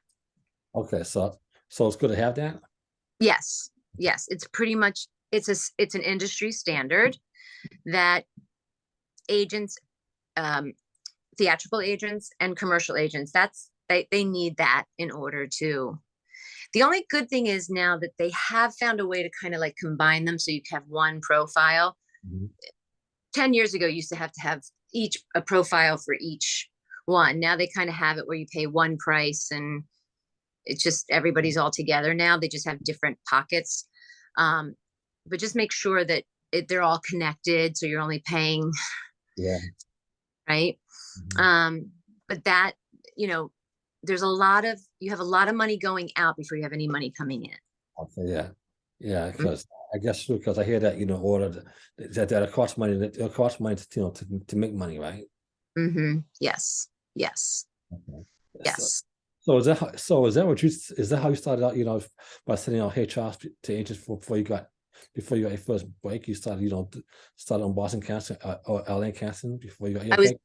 Okay. So it's good to have that. Yes, yes, it's pretty much it's an industry standard that agents, um, theatrical agents and commercial agents, they need that in order to. The only good thing is now that they have found a way to kind of like combine them so you can have one profile. Mm-hmm. 10 years ago, you used to have each a profile for each one. Now they kind of have it where you pay one price and it's just everybody's all together now. They just have different pockets. But just make sure that they're all connected. So you're only paying, Yeah. right? Mm-hmm. But that, you know, you have a lot of money going out before you have any money coming in. Okay. Yeah. Yeah. Because I guess because I hear that order that it costs money to make money, right? Mm-hmm. Yes. Yes. Okay. So, Yes. is that how you started out? By sending out HRs to agents before you got your first break. You started started on Boston casting or LA casting before you got your I was break.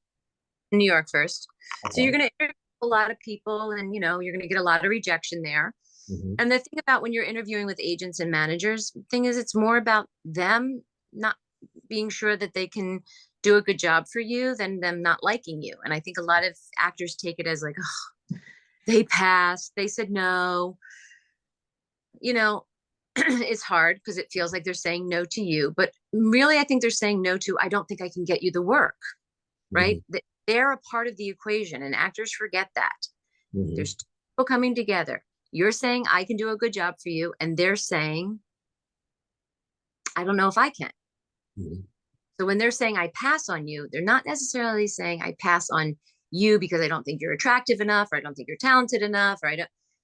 in New York first. So Okay. you're going to interview a lot of people and, you're going to get a lot of rejection there. Mm-hmm. And the thing about when you're interviewing with agents and managers, the thing is, it's more about them not being sure that they can do a good job for you than them not liking you. And I think a lot of actors take it as like, oh, they passed, they said no. It's hard because it feels like they're saying no to you. But really, I think they're saying no to, I don't think I can get you the work, right? Mm-hmm. They're a part of the equation, and actors forget that. Mm-hmm. There's two people coming together. You're saying I can do a good job for you, and they're saying I don't know if I can. Mm-hmm. So when they're saying I pass on you, they're not necessarily saying I pass on you because I don't think you're attractive enough, or I don't think you're talented enough, or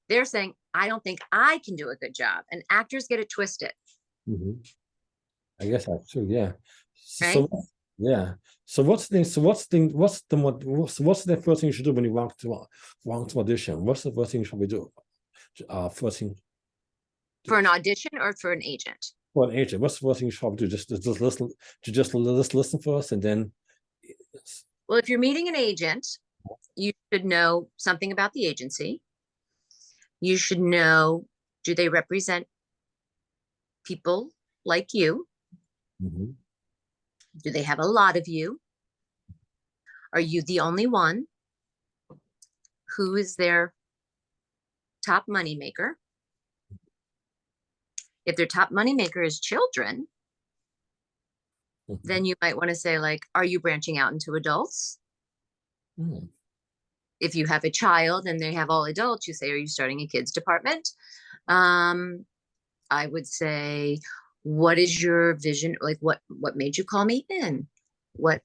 they're saying I don't think I can do a good job. And actors get it twisted, Mm-hmm. I guess that's true. Yeah. right? Yeah. So what's the first thing you should do when you want to audition? What's the first thing you should do? First thing For an audition or for an agent? for an agent. What's the first thing you should probably do? Just listen. Just listen first, and then. Well, if you're meeting an agent, you should know something about the agency. You should know, do they represent people like you? Mm-hmm. Do they have a lot of you? Are you the only one? Who is their top money maker? If their top money maker is children, then you might want to say like, are you branching out into adults? Mm. If you have a child and they have all adults, you say, are you starting a kids department? Um, I would say, what is your vision? Like what made you call me in? What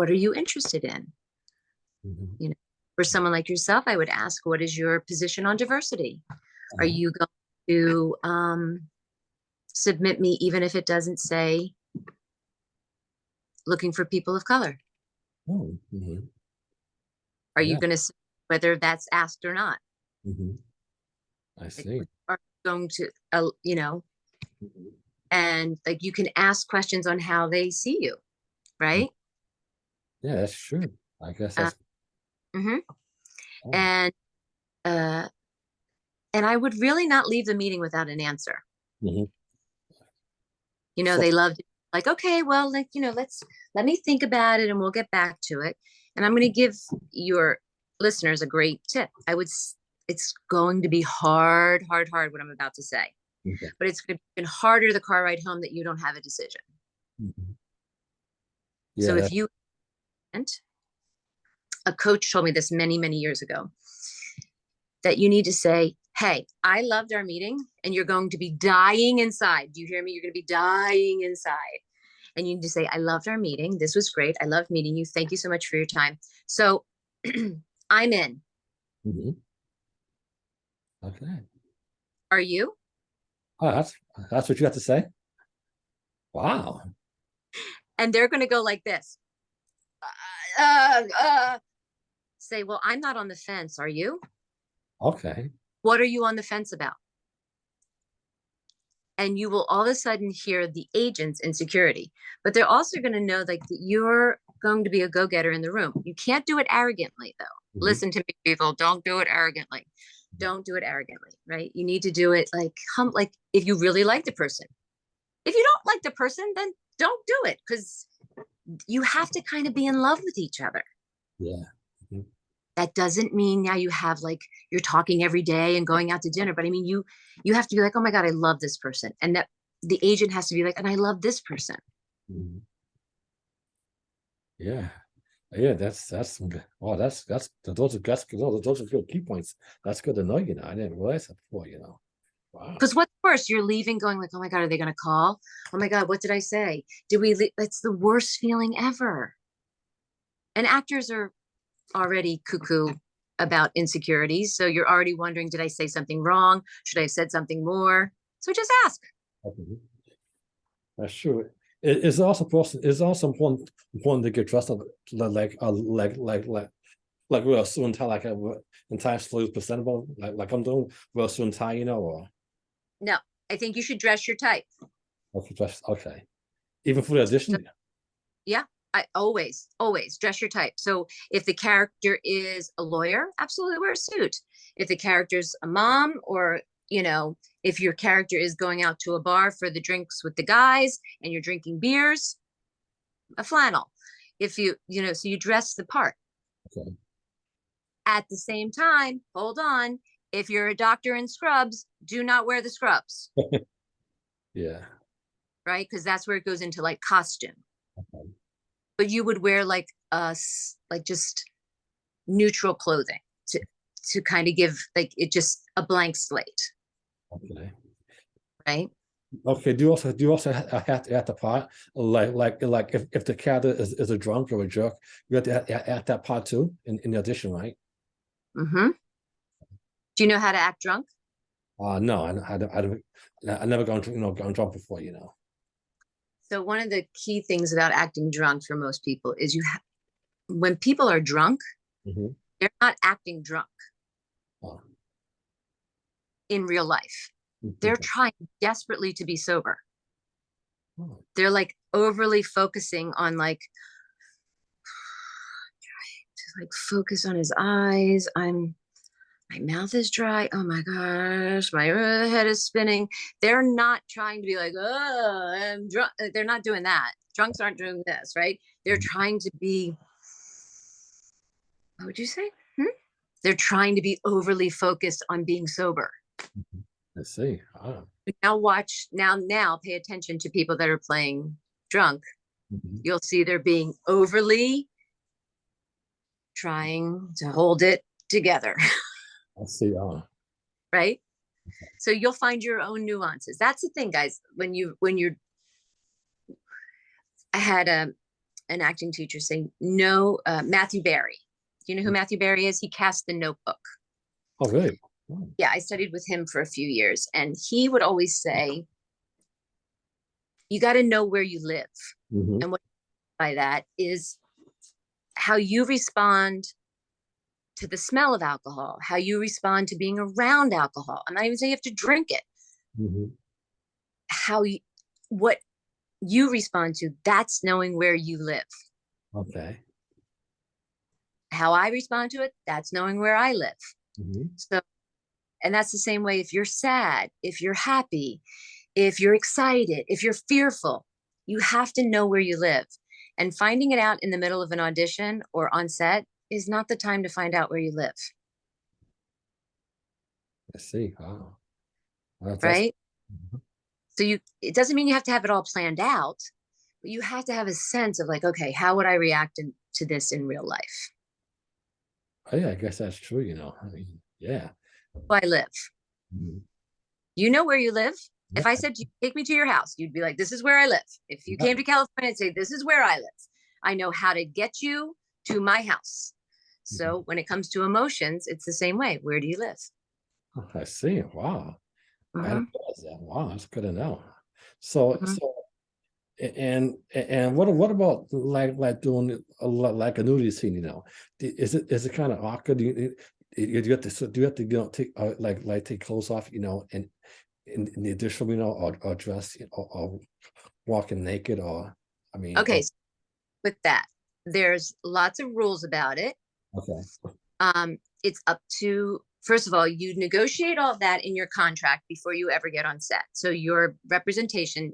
are you interested in? Mhm. You know, for someone like yourself, I would ask, what is your position on diversity? Are Uh-huh. you going to submit me even if it doesn't say looking for people of color? Oh, mhm. Are you Yeah. going to, whether that's asked or not? Mhm. I Like, see. are you going to, Mhm. and like you can ask questions on how they see you, right? Yeah, that's true. I guess Uh, that's mhm. oh. And uh, and I would really not leave the meeting without an answer. Mhm. They So, loved it. Like, okay, well, like, let me think about it and we'll get back to it. And I'm going to give your listeners a great tip. It's going to be hard, hard, hard what I'm about to say, okay. but it's going to be even harder the car ride home that you don't have a decision. Mhm. Yeah, So if that you, a coach told me this many, many years ago, that you need to say, hey, I loved our meeting and you're going to be dying inside. Do you hear me? You're going to be dying inside. And you need to say, I loved our meeting. This was great. I loved meeting you. Thank you so much for your time. So I'm in. mhm. Okay. Are you? Oh, that's what you have to say? Wow. And they're going to go like this. Uh, uh, Say, well, I'm not on the fence. Are you? Okay. What are you on the fence about? And you will all of a sudden hear the agent's insecurity, but they're also going to know like that you're going to be a go-getter in the room. You can't do it arrogantly though. Mhm. Listen to me, people. Don't do it arrogantly. Don't do it arrogantly, right? You need to do it like if you really like the person. If you don't like the person, then don't do it because you have to kind of be in love with each other. Yeah. Mhm. That doesn't mean now you have like you're talking every day and going out to dinner, but I mean you have to be like, oh my God, I love this person. And that the agent has to be like, and I love this person. Mhm. Yeah. Yeah, that's some good. Oh, those are good key points. That's good to know, I didn't realize that before. Wow. Because what's worse, you're leaving going like, oh my God, are they going to call? Oh my God, what did I say? Did we That's the worst feeling ever. And actors are already cuckoo about insecurities. So you're already wondering, did I say something wrong? Should I have said something more? So just ask. Okay. That's true. It's also important to get dressed up like real suit and tie, like a entire sleeve presentable, like I'm doing real suit and tie, or No, I think you should dress your type. okay, just okay. Even for the So audition. yeah, I always dress your type. So if the character is a lawyer, absolutely wear a suit. If the character's a mom, or if your character is going out to a bar for the drinks with the guys and you're drinking beers, a flannel. If so you dress the part. Okay. At the same time, hold on. If you're a doctor in scrubs, do not wear the scrubs, Yeah. right? Because that's where it goes into like costume. Okay. But you would wear like like just neutral clothing to kind of give like it just a blank slate, Okay. right? Okay. Have the part like if the character is a drunk or a jerk, you have to add that part too in the audition, right? Mm-hmm. Do you know how to act drunk? No, I never gone drunk before. So one of the key things about acting drunk for most people is when people are drunk, Hmm. they're not acting drunk Oh, in real life. They're okay. trying desperately to be sober. Oh, They're like overly focusing on like focus on his eyes. My mouth is dry. Oh my gosh, my head is spinning. They're not trying to be like, oh, I'm drunk. They're not doing that. Drunks aren't doing this, right? They're mhm. trying to be, what would you say? Hmm? They're trying to be overly focused on being sober. I see. Ah. Now watch, now pay attention to people that are playing drunk. Mhm. You'll see they're being overly trying to hold it together, I see. Ah. right? So you'll find your own nuances. That's the thing, guys. When you're, I had an acting teacher say, no, Matthew Barry. Do you know who Matthew Barry is? He cast The Notebook. Oh, really? Oh. Yeah, I studied with him for a few years, and he would always say, you got to know where you live. Mhm. And what by that is how you respond to the smell of alcohol, how you respond to being around alcohol. I'm not even saying you have to drink it. Mhm. How you, what you respond to, that's knowing where you live. Okay. How I respond to it, that's knowing where I live. Mhm. So, and that's the same way if you're sad, if you're happy, if you're excited, if you're fearful, you have to know where you live. And finding it out in the middle of an audition or on set is not the time to find out where you live, I see. Wow. That's right? mhm. So it doesn't mean you have to have it all planned out, but you have to have a sense of like, okay, how would I react to this in real life? Oh, yeah, I guess that's true, you know. I mean, yeah. Where I live. Mhm. You know where you live. Yeah. If I said, take me to your house, you'd be like, this is where I live. If you Yeah. came to California and say, this is where I live, I know how to get you to my house. Mhm. So when it comes to emotions, it's the same way. Where do you live? Oh, I see. Wow. I didn't Mhm, realize that. Wow, that's good to know. So, mhm. so, and what about like doing like a nudity scene? You know, is it kind of awkward? Do you have to do you have to take like take clothes off? You know, and in the additional, you know, or dress, you know, or walking naked, or I mean, Okay, so with that, there's lots of rules about it. okay, It's up to, first of all, you negotiate all that in your contract before you ever get on set. So your representation,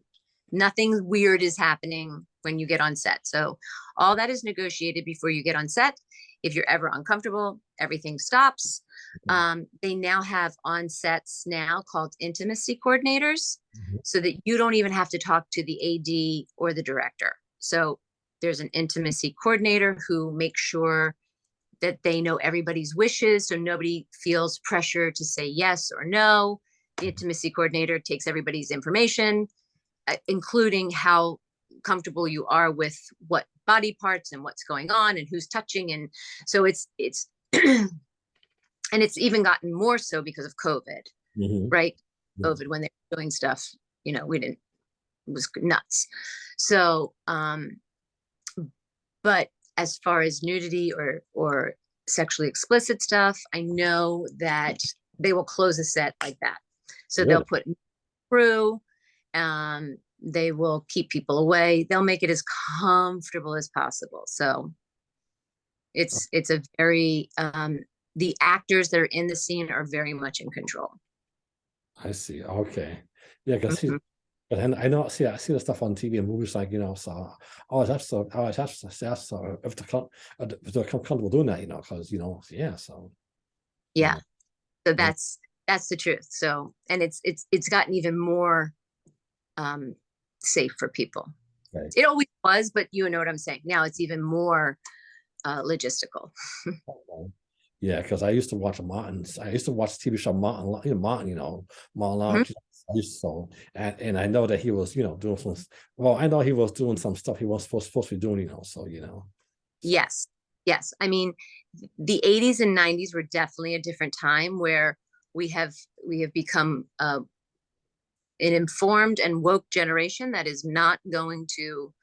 nothing weird is happening when you get on set. So all that is negotiated before you get on set. If you're ever uncomfortable, everything stops. okay. They now have on sets now called intimacy coordinators, Mhm. so that you don't even have to talk to the AD or the director. So there's an intimacy coordinator who makes sure that they know everybody's wishes, so nobody feels pressure to say yes or no. The intimacy coordinator takes everybody's information, including how comfortable you are with what body parts and what's going on and who's touching. And so it's and it's even gotten more so because of COVID, Mhm. right? Yeah. COVID, when they were doing stuff, we didn't, it was nuts. So but as far as nudity or sexually explicit stuff, I know that they will close a set like that. So they'll Really? put crew, they will keep people away. They'll make it as comfortable as possible. So it's a very the actors that are in the scene are very much in control. I see. Okay. Yeah, because Mhm. but then I see the stuff on TV and movies like, you know, so I always have to say, so if they're comfortable doing that, you know, because, you know, yeah, so, you Yeah. know, So yeah, that's the truth. So and it's gotten even more um safe for people. okay. It always was, but you know what I'm saying. Now it's even more logistical. Okay. Yeah, because I used to watch Martin's. I used to watch TV show Martin, you know, Martin Mhm. Lawrence. I used to, so, and I know that he was, you know, doing some. Well, I know he was doing some stuff he was supposed to be doing, you know. So, you know, so Yes. Yes. I mean, the 80s and 90s were definitely a different time where we have we have become an informed and woke generation that is not going to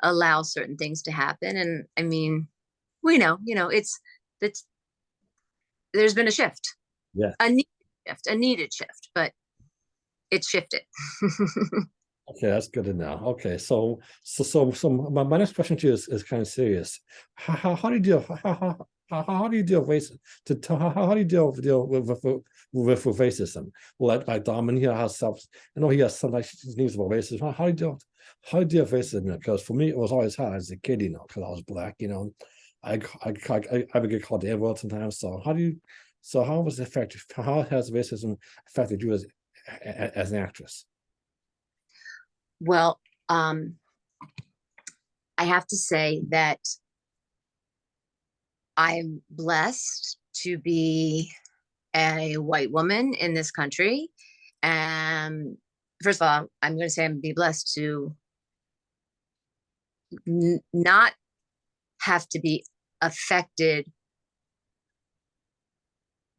allow certain things to happen. And I mean, we know, it's there's been a shift, yeah. a needed shift, but it's shifted. Okay, that's good to know. Okay, so my next question to you is kind of serious. How do you deal how do you deal with how do you deal with racism? Like Dominic here has some, I know he has some like needs about racism. How do you deal with racism? Because for me, it was always hard as a kid, you know, because I was black, you know. I would get called the N-word sometimes. So how was it affected? How has racism affected you as an actress? Well, I have to say that I'm blessed to be a white woman in this country. And first of all, I'm going to say I'm be blessed to not have to be affected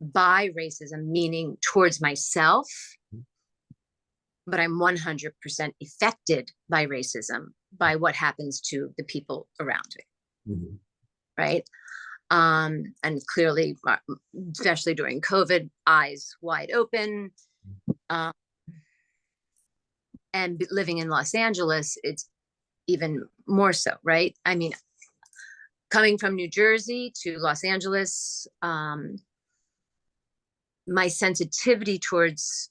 by racism, meaning towards myself, but I'm 100% affected by racism, by what happens to the people around me. Mm-hmm. Right. And clearly, especially during COVID, eyes wide open. And living in Los Angeles, it's even more so, right? I mean, coming from New Jersey to Los Angeles, my sensitivity towards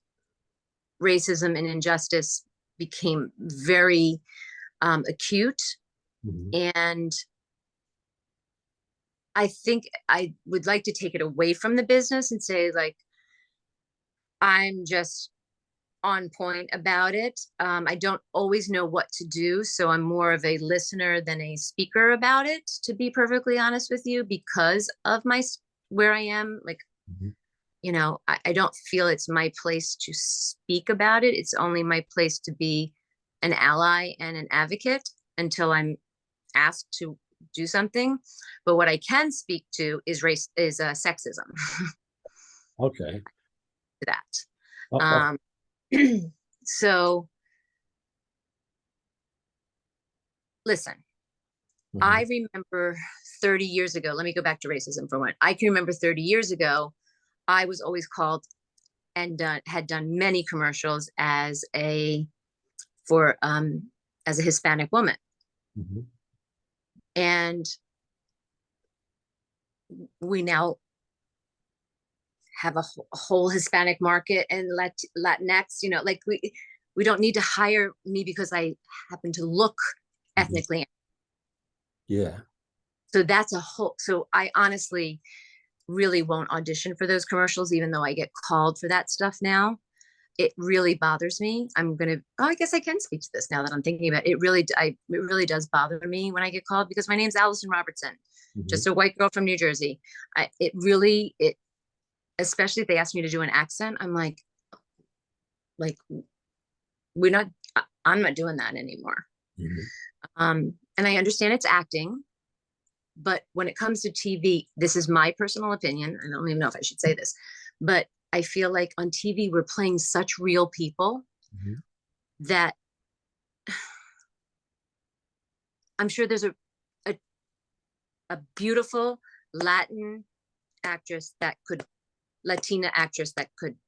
racism and injustice became very acute. Mm-hmm. And I think I would like to take it away from the business and say, like, I'm just on point about it. I don't always know what to do, so I'm more of a listener than a speaker about it, to be perfectly honest with you, because of where I am. Like, mm-hmm. You know, I don't feel it's my place to speak about it. It's only my place to be an ally and an advocate until I'm asked to do something. But what I can speak to is sexism. Okay. That. So listen, mm-hmm. I remember 30 years ago, let me go back to racism for a moment. I can remember 30 years ago, I was always called and had done many commercials as a Hispanic woman. Mm-hmm. And we now have a whole Hispanic market and Latinx, you know, like we don't need to hire me because I happen to look ethnically. Yeah. So that's so I honestly really won't audition for those commercials, even though I get called for that stuff now. It really bothers me. I guess I can speak to this now that I'm thinking about it. It really does bother me when I get called, because my name's Alison Robertson, mm-hmm. just a white girl from New Jersey. Especially if they ask me to do an accent, I'm like, I'm not doing that anymore. Mm-hmm. And I understand it's acting, but when it comes to TV, this is my personal opinion. I don't even know if I should say this, but I feel like on TV, we're playing such real people, mm-hmm. that I'm sure there's a beautiful Latina actress that could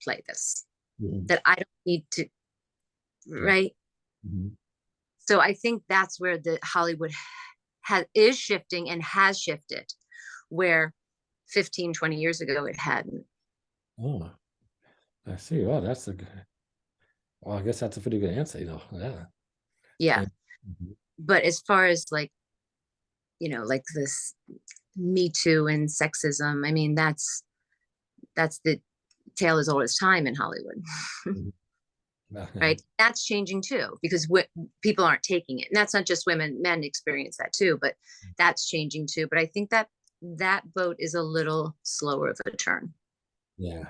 play this, mm-hmm. that I don't need to, right? Mm-hmm. So I think that's where the Hollywood is shifting and has shifted, where 15, 20 years ago it hadn't. Oh, I see. Well, I guess that's a pretty good answer, you know. Yeah. Yeah. Mm-hmm. But as far as like, you know, like this Me Too and sexism, I mean, that's the tale as old as time in Hollywood. Right. That's changing too, because people aren't taking it. And that's not just women, men experience that too, but that's changing too. But I think that boat is a little slower of a turn. Yeah.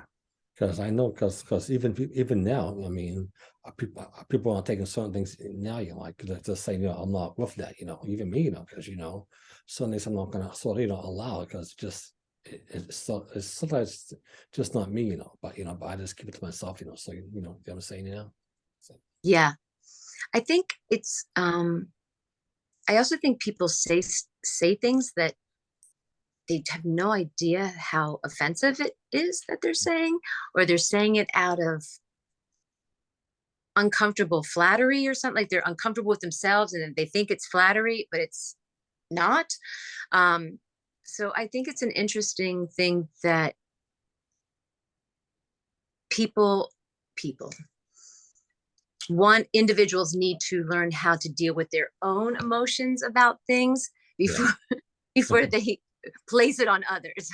Because I know, because even now, I mean, people are taking certain things now. You know, like just saying, you know, I'm not with that. You know, even me, you know, because you know, certain things I'm not gonna sort of allow, because it's sometimes just not me, you know. But I just keep it to myself, you know. So you know what I'm saying, you know. So. Yeah, I think it's. I also think people say things that they have no idea how offensive it is that they're saying, or they're saying it out of uncomfortable flattery or something. Like they're uncomfortable with themselves and they think it's flattery, but it's not. So I think it's an interesting thing that individuals need to learn how to deal with their own emotions about things before they place it on others.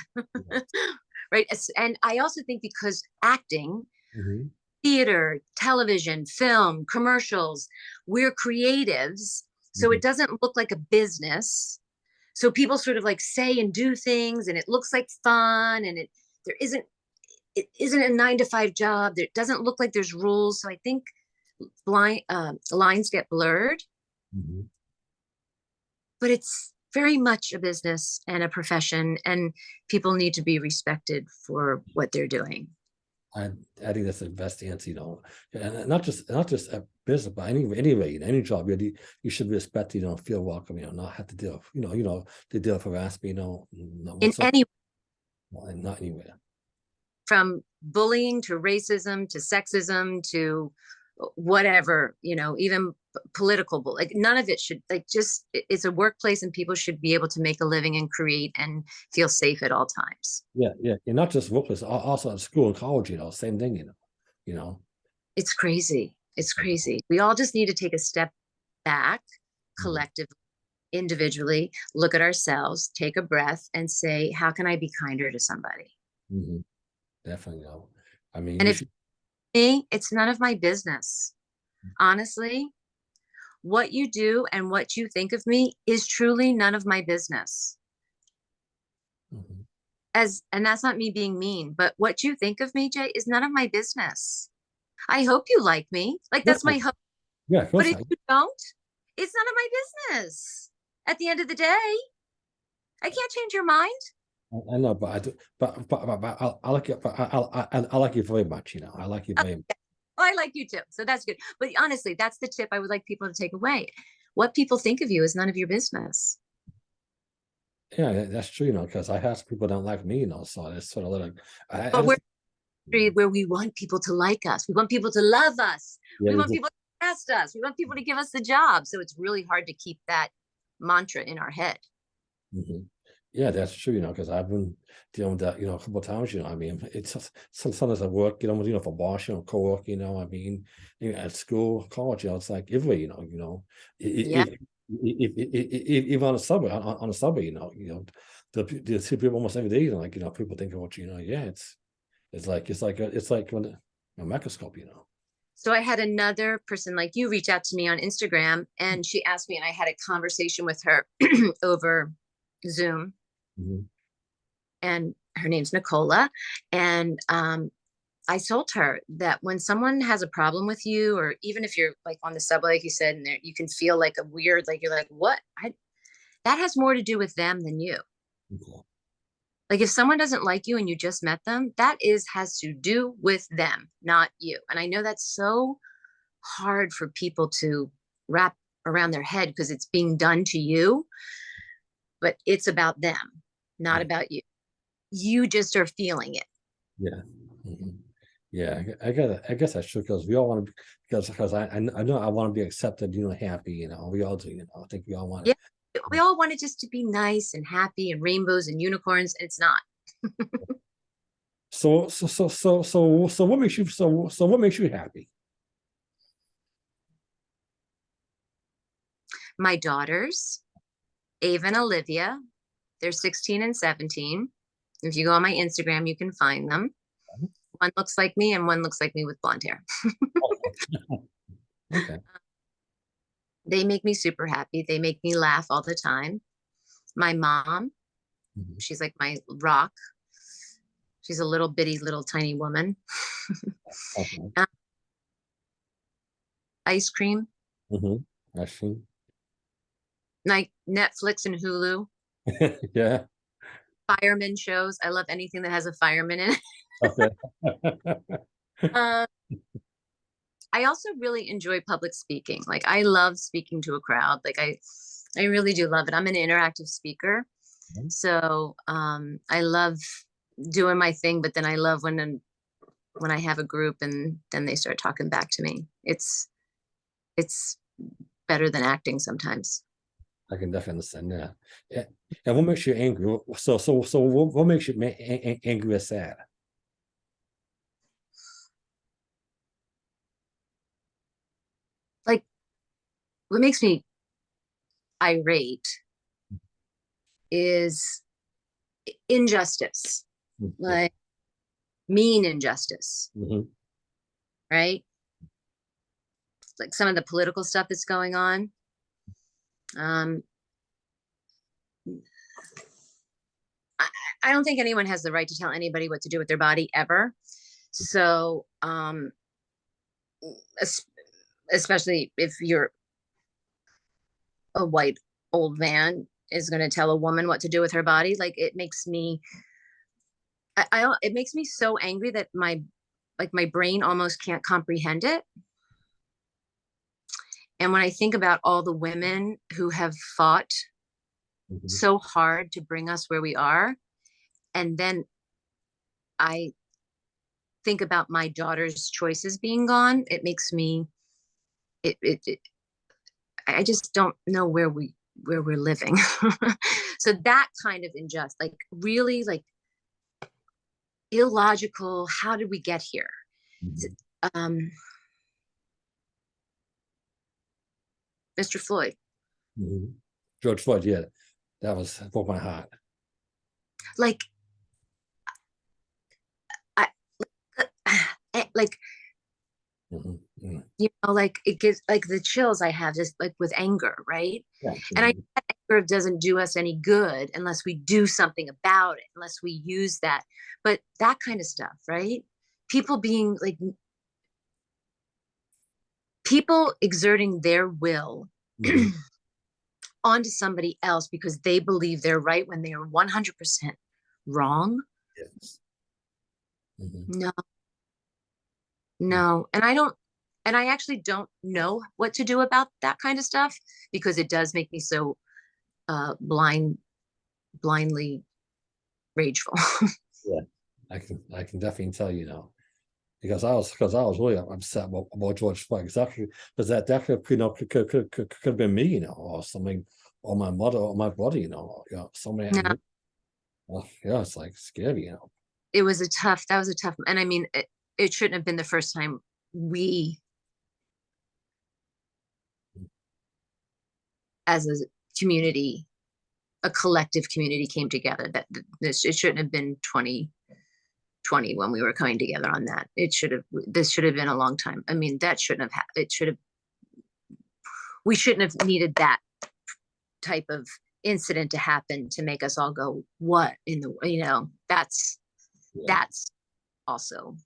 Right. And I also think because acting, mm-hmm. theater, television, film, commercials. We're creatives. So Mhm. it doesn't look like a business. So people sort of like say and do things and it looks like fun and there isn't it isn't a 9 to 5 job. There doesn't look like there's rules. So I think lines get blurred, Mhm. but it's very much a business and a profession, and people need to be respected for what they're doing. I I think that's the best answer, and not just a business, but anyway, in any job, you should respect, feel welcome, not have to deal, to deal with harassment, not In whatsoever, any and not anywhere. from bullying to racism to sexism to whatever, even political, like none of it should like just it's a workplace and people should be able to make a living and create and feel safe at all times. Yeah, yeah, and not just workplace, also at school and college, same thing, you know. It's crazy. It's Yeah. crazy. We all just need to take a step back Mhm. collectively, individually, look at ourselves, take a breath, and say, how can I be kinder to somebody? Mhm. Definitely, I mean, And we if should. me, it's none of my business. Honestly, what you do and what you think of me is truly none of my business. Mhm. And that's not me being mean, but what you think of me, Jay, is none of my business. I hope you like me. Like Yeah, that's my hope. yeah, of But course if you don't, it's none of my business. At the end of the day, I can't change your mind. I know, but I do, but I like it, but I like you very much, I like you very much. Oh, I like you too. So that's good. But honestly, that's the tip I would like people to take away. What people think of you is none of your business. Yeah, that's true, because I have some people don't like me, so it's sort of like I But we're just. where we want people to like us. We want people to love us. Yeah, We we want do. people to trust us. We want people to give us the job. So it's really hard to keep that mantra in our head. Mhm. Yeah, that's true, because I've been dealing with that, a couple of times, I mean, it's just sometimes at work, for boss, co-work, at school, college, it's like everywhere, Yeah. even on the subway, on the subway, the see people almost every day, people think about you, yeah, it's like when a microscope, So I had another person like you reach out to me on Instagram and she asked me, and I had a conversation with her over Zoom, Mhm. and her name's Nicola. And I told her that when someone has a problem with you, or even if you're like on the subway, like you said, and you can feel like a weird, like you're like, what? That has more to do with them than you. Okay. Like if someone doesn't like you and you just met them, that has to do with them, not you. And I know that's so hard for people to wrap around their head because it's being done to you, but it's about them, not Yeah. about you. You just are feeling it. Yeah. Mhm. Yeah, I guess that's true because we all want to, because I know I want to be accepted, happy, we all do, I think we all want Yeah. We all want it just to be nice and happy and rainbows and unicorns. And it's not. so what makes you happy? My daughters, Ava and Olivia, they're 16 and 17. If you go on my Instagram, you can find them. One looks like me and one looks like me with blonde hair. Okay. They make me super happy. They make me laugh all the time. My mom, Mhm. she's like my rock. She's a little bitty, little tiny woman. Okay. Ice cream, Mhm. I see. like Netflix and Hulu, Yeah. fireman shows. I love anything that has a fireman in it. Okay. Uh, I also really enjoy public speaking. Like I love speaking to a crowd. I really do love it. I'm an interactive speaker. So I love doing my thing, but then I love when I have a group and then they start talking back to me. It's better than acting sometimes. I can definitely understand that. Yeah. And what makes you angry? So what makes you angry or sad? Like what makes me irate is injustice, Mhm. like mean injustice. Mhm. right? Like some of the political stuff that's going on. Um, I don't think anyone has the right to tell anybody what to do with their body ever. So, especially if you're a white old man is going to tell a woman what to do with her body, like it makes me, it makes me so angry that my brain almost can't comprehend it. And when I think about all the women who have fought so hard to bring us where we are, and then I think about my daughter's choices being gone, it makes me, I just don't know where we're living. So that kind of injustice, like really like illogical. How did we get here? Um, Mr. Floyd. George Floyd, yeah, that broke my heart. Like, like, you know, like it gives like the chills I have just like with anger, right? Yeah. And I anger doesn't do us any good unless we do something about it, unless we use that. But that kind of stuff, right? People being like, people exerting their will onto somebody else because they believe they're right when they are 100% wrong. Yes. No. And I actually don't know what to do about that kind of stuff because it does make me so blindly rageful. Yeah, I can definitely tell, because I was really upset about George Floyd, exactly, because that could have been me, or something, or my mother or my brother, somebody. No, Yeah, it's like scary, that was a tough, and I mean, it shouldn't have been the first time we as a community, a collective community came together. That it shouldn't have been 2020 when we were coming together on that. This should have been a long time. I mean, that shouldn't have happened. We shouldn't have needed that type of incident to happen to make us all go, what in the, that's also.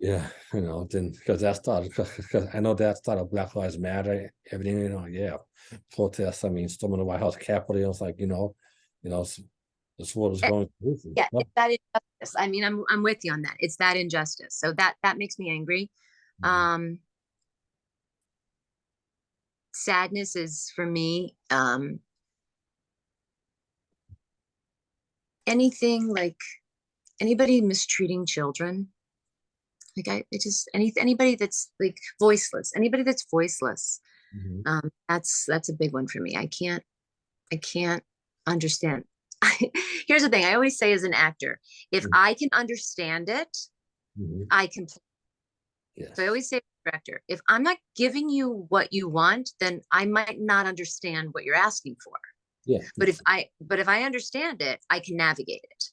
Yeah, then because that started, because I know that started Black Lives Matter, everything, yeah, protests. I mean, storming the White House Capitol. It's like, that's what is going through. Yeah, it's that injustice. I mean, I'm with you on that. It's that injustice. So that makes me angry. Sadness is for me, anything like anybody mistreating children. Like anybody that's like voiceless, anybody that's voiceless. That's a big one for me. I can't understand. Here's the thing. I always say as an actor, if I can understand it, I can play. Yes. So I always say as a director, if I'm not giving you what you want, then I might not understand what you're asking for. Yeah. But if I understand it, I can navigate it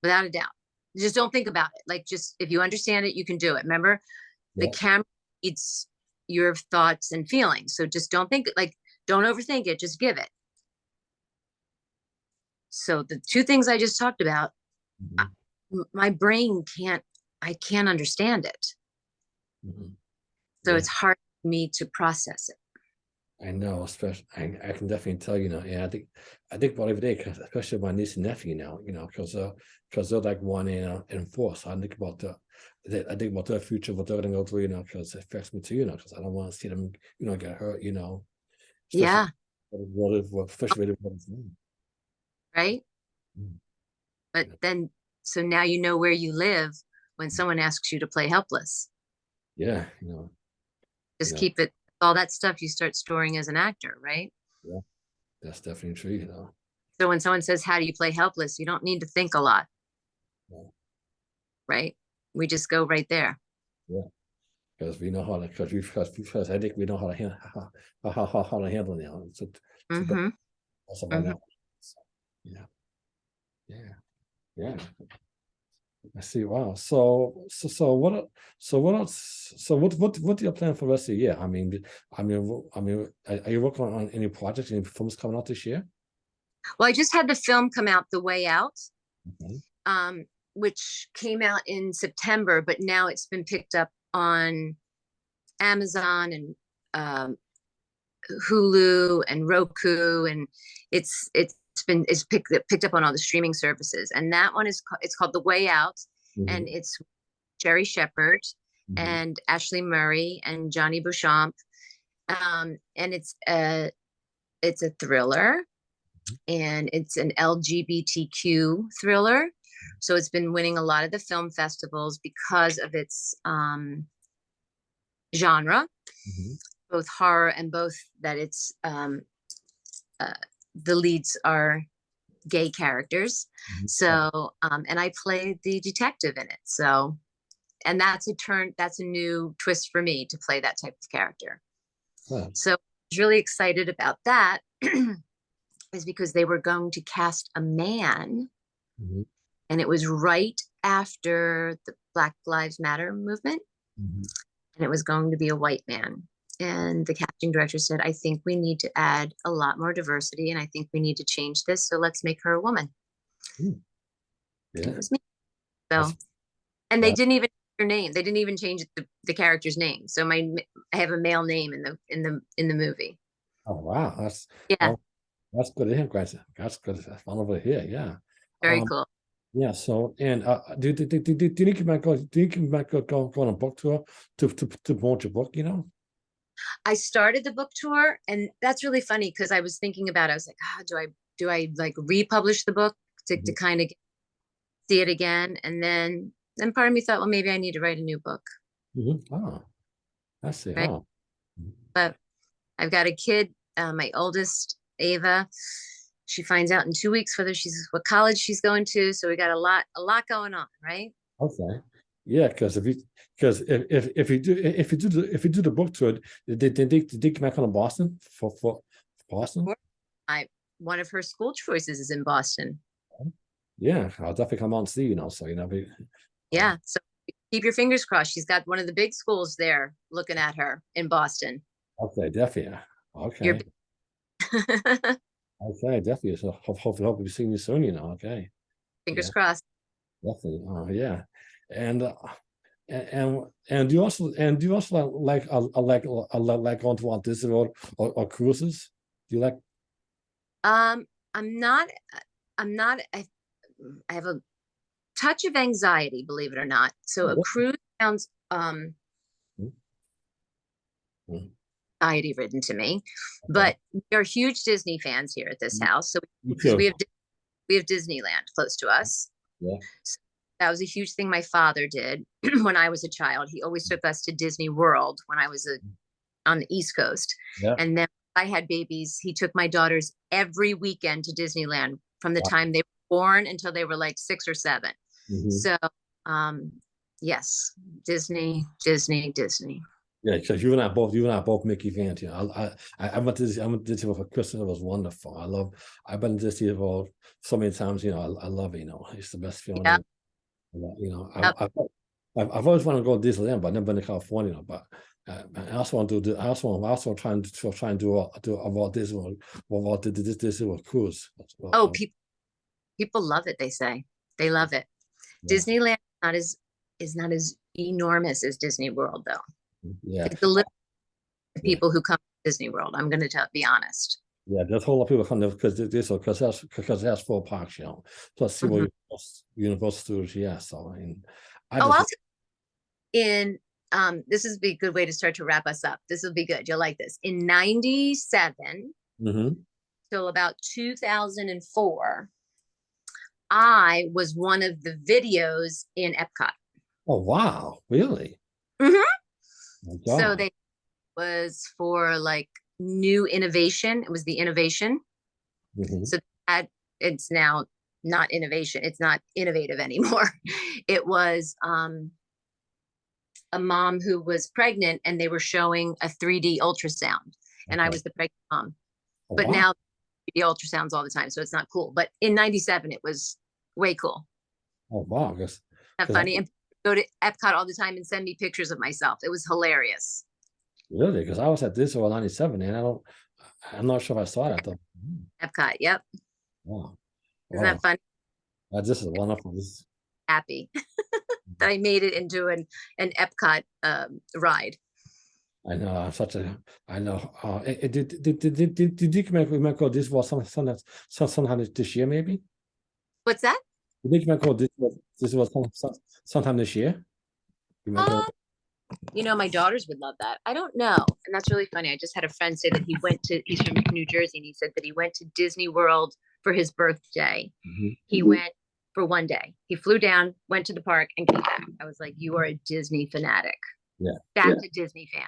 without a doubt. Just don't think about it. Like, just if you understand it, you can do it. Remember, the camera reads your thoughts and feelings. So just don't overthink it. Just give it. So the two things I just talked about, my brain I can't understand it. So it's hard for me to process it. I know, especially I can definitely tell, and I think about every day, especially my niece and nephew now, because they're like 1 and 4. So I think about their future, what they're gonna go through, because it affects me too, because I don't want to see them, get hurt, Yeah. Especially right. But then, so now you know where you live when someone asks you to play helpless. Yeah, just keep it. All that stuff you start storing as an actor, right? Yeah, that's definitely true, So when someone says, how do you play helpless? You don't need to think a lot. Right? We just go right there. Yeah. Because we know how to, because I think we know how to handle now. It's also by now. So, yeah. I see. Wow. So what else? So what do you plan for the rest of the year? Are you working on any projects, any films coming out this year? Well, I just had the film come out, The Way Out, Okay. um, which came out in September, but now it's been picked up on Amazon and Hulu and Roku, and it's picked up on all the streaming services. And that one it's called The Way Out, and Hmm. it's Jerry Shepherd Hmm. and Ashley Murray and Johnny Bouchamp. And it's a thriller, and it's an LGBTQ thriller. So it's been winning a lot of the film festivals because of its genre, Hmm. both horror and both that it's uh, the leads are gay characters. Oh, So and I played the detective in it. So and that's a new twist for me to play that type of character. yeah. So I was really excited about that is because they were going to cast a man, Mhm. and it was right after the Black Lives Matter movement, Mhm. and it was going to be a white man. And the casting director said, I think we need to add a lot more diversity, and I think we need to change this. So let's make her a woman. Mm. And it Yeah. was me. So, That's and they that. didn't even her name. They didn't even change the character's name. So I have a male name in the movie. Oh wow. Yeah, Oh, that's good to hear, guys. That's good. That's fun over here. Yeah. very Um. cool. Yeah. So, and do you think you might go? Do you think you might go on a book tour to promote your book? You know. I started the book tour, and that's really funny because I was thinking about it. I was like, do I like republish the book to Mhm. kind of see it again? And then part of me thought, well, maybe I need to write a new book, Mhm. Oh, I see. right? Oh. Mhm. But I've got a kid, my oldest, Ava. She finds out in 2 weeks whether she's what college she's going to. So we got a lot going on, right? Okay. Yeah, because if you do the book tour, did they come back on to Boston for Of Boston? course, I one of her school choices is in Boston. Yeah, I'll definitely come out and see, so um, Yeah, so keep your fingers crossed. She's got one of the big schools there looking at her in Boston. okay, definitely. Yeah. You're Okay. Okay, definitely. So hopefully see you soon, okay. fingers Yeah, crossed. definitely. Yeah. And and do you also like going to Walt Disney World or cruises? Do you like Um, I'm not. I'm not. I have a touch of anxiety, believe it or not. So a oh, cruise sounds mm, mm, anxiety ridden to me, okay. but we are huge Disney fans here at this house. So Me because too. we have Disneyland close to us. Yeah. So that was a huge thing my father did when I was a child. He always took us to Disney World when I was on the East Coast. Yeah. And then I had babies. He took my daughters every weekend to Disneyland from the Wow. time they were born until they were like 6 or 7. Mhm. So, yes, Disney, Disney, Disney. Yeah, because you and I both Mickey fans. I went to Disney World for Christmas. It was wonderful. I've been to Disney World so many times. I love it. It's the best feeling Yeah. ever. I've always wanted to go to Disneyland, but I've never been to California. But I also want to do. I also trying to do a Disney World cruise. Oh, people love it, they say. They love it. Yeah, Disneyland is not as enormous as Disney World, though. yeah, It's a little yeah. people who come to Disney World. I'm going to be honest. Yeah, there's a whole lot of people come there because it has 4 parks, plus several Mhm. Universal Studios. Yeah, so I mean, I Oh, just also in this is be a good way to start to wrap us up. This will be good. You'll like this. In 97 hmm. till about 2004, I was one of the videos in Epcot. Oh wow, really? Mhm. My So God. they was for like new innovation. It was the innovation. Hmm. So that it's now not innovation. It's not innovative anymore. It was a mom who was pregnant, and they were showing a 3D ultrasound, and I Okay. was the pregnant mom. Oh But wow. now the ultrasounds all the time, so it's not cool. But in '97, it was way cool. Oh wow. I guess. That funny? And go to Epcot all the time and send me pictures of myself. It was hilarious. Really? Because I was at Disney World 97 and I'm not sure if I saw that though. Epcot, yep. Wow. Isn't Wow. that fun? This is wonderful. This Happy that I made it into an Epcot ride. I know. I know. Did you make go this was sometime this year maybe? What's that? Did you make go this was sometime this year? You make go. My daughters would love that. I don't know. And that's really funny. I just had a friend say that he's from New Jersey, and he said that he went to Disney World for his birthday. He went for one day. He flew down, went to the park, and came back. I was like, you are a Disney fanatic. Yeah. That's a Disney fan.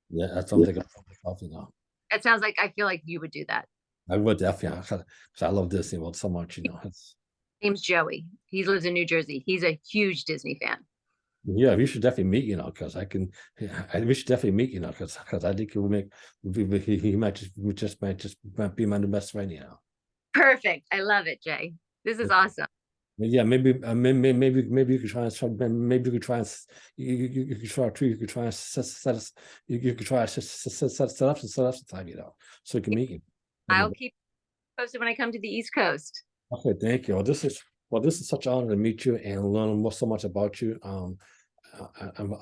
Yeah, that's something you know. It sounds like, I feel like you would do that. I would definitely, because I love Disney World so much, you know. Name's Joey. He lives in New Jersey. He's a huge Disney fan. Yeah, we should definitely meet, you know, because we should definitely meet, you know, because I think he might be my new best friend, you know. Perfect. I love it, Jay. This is awesome. Yeah, maybe you could try and maybe you could try and you could try too. You could try and set us. You could try set up some time, you know, so we can meet you. I'll keep posted when I come to the East Coast. Okay, thank you. This is such an honor to meet you and learn so much about you.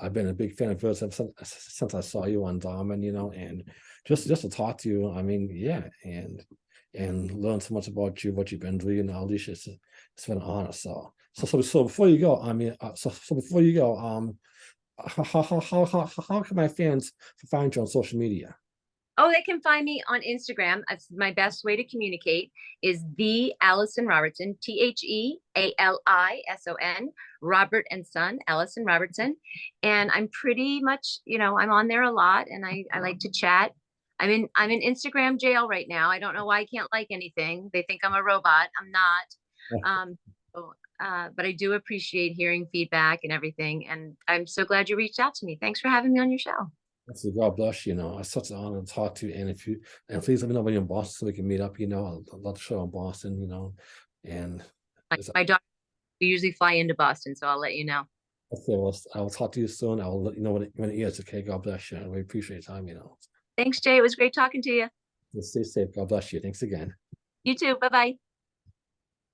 I've been a big fan of yours since I saw you on Diamond, you know, and just to talk to you, I mean, yeah, and learn so much about you, what you've been doing, and all this. It's been an honor. So before you go, I mean, before you go, how can my fans find you on social media? Oh, they can find me on Instagram. That's my best way to communicate is the Alison Robertson, TheAlison, Robert and Son, Alison Robertson. And I'm pretty much, I'm on there a lot, and I like to chat. I'm in Instagram jail right now. I don't know why I can't like anything. They think I'm a robot. I'm not. But I do appreciate hearing feedback and everything. And I'm so glad you reached out to me. Thanks for having me on your show. So God bless you. You know, it's such an honor to talk to you. And please let me know when you're in Boston so we can meet up. You know, I'd love to show in Boston. You know, and my daughter, we usually fly into Boston, so I'll let you know. Okay, well, I will talk to you soon. I will let you know when it is. Okay, God bless you. And we appreciate your time. You know. Thanks, Jay. It was great talking to you. Stay safe. God bless you. Thanks again. You too. Bye bye.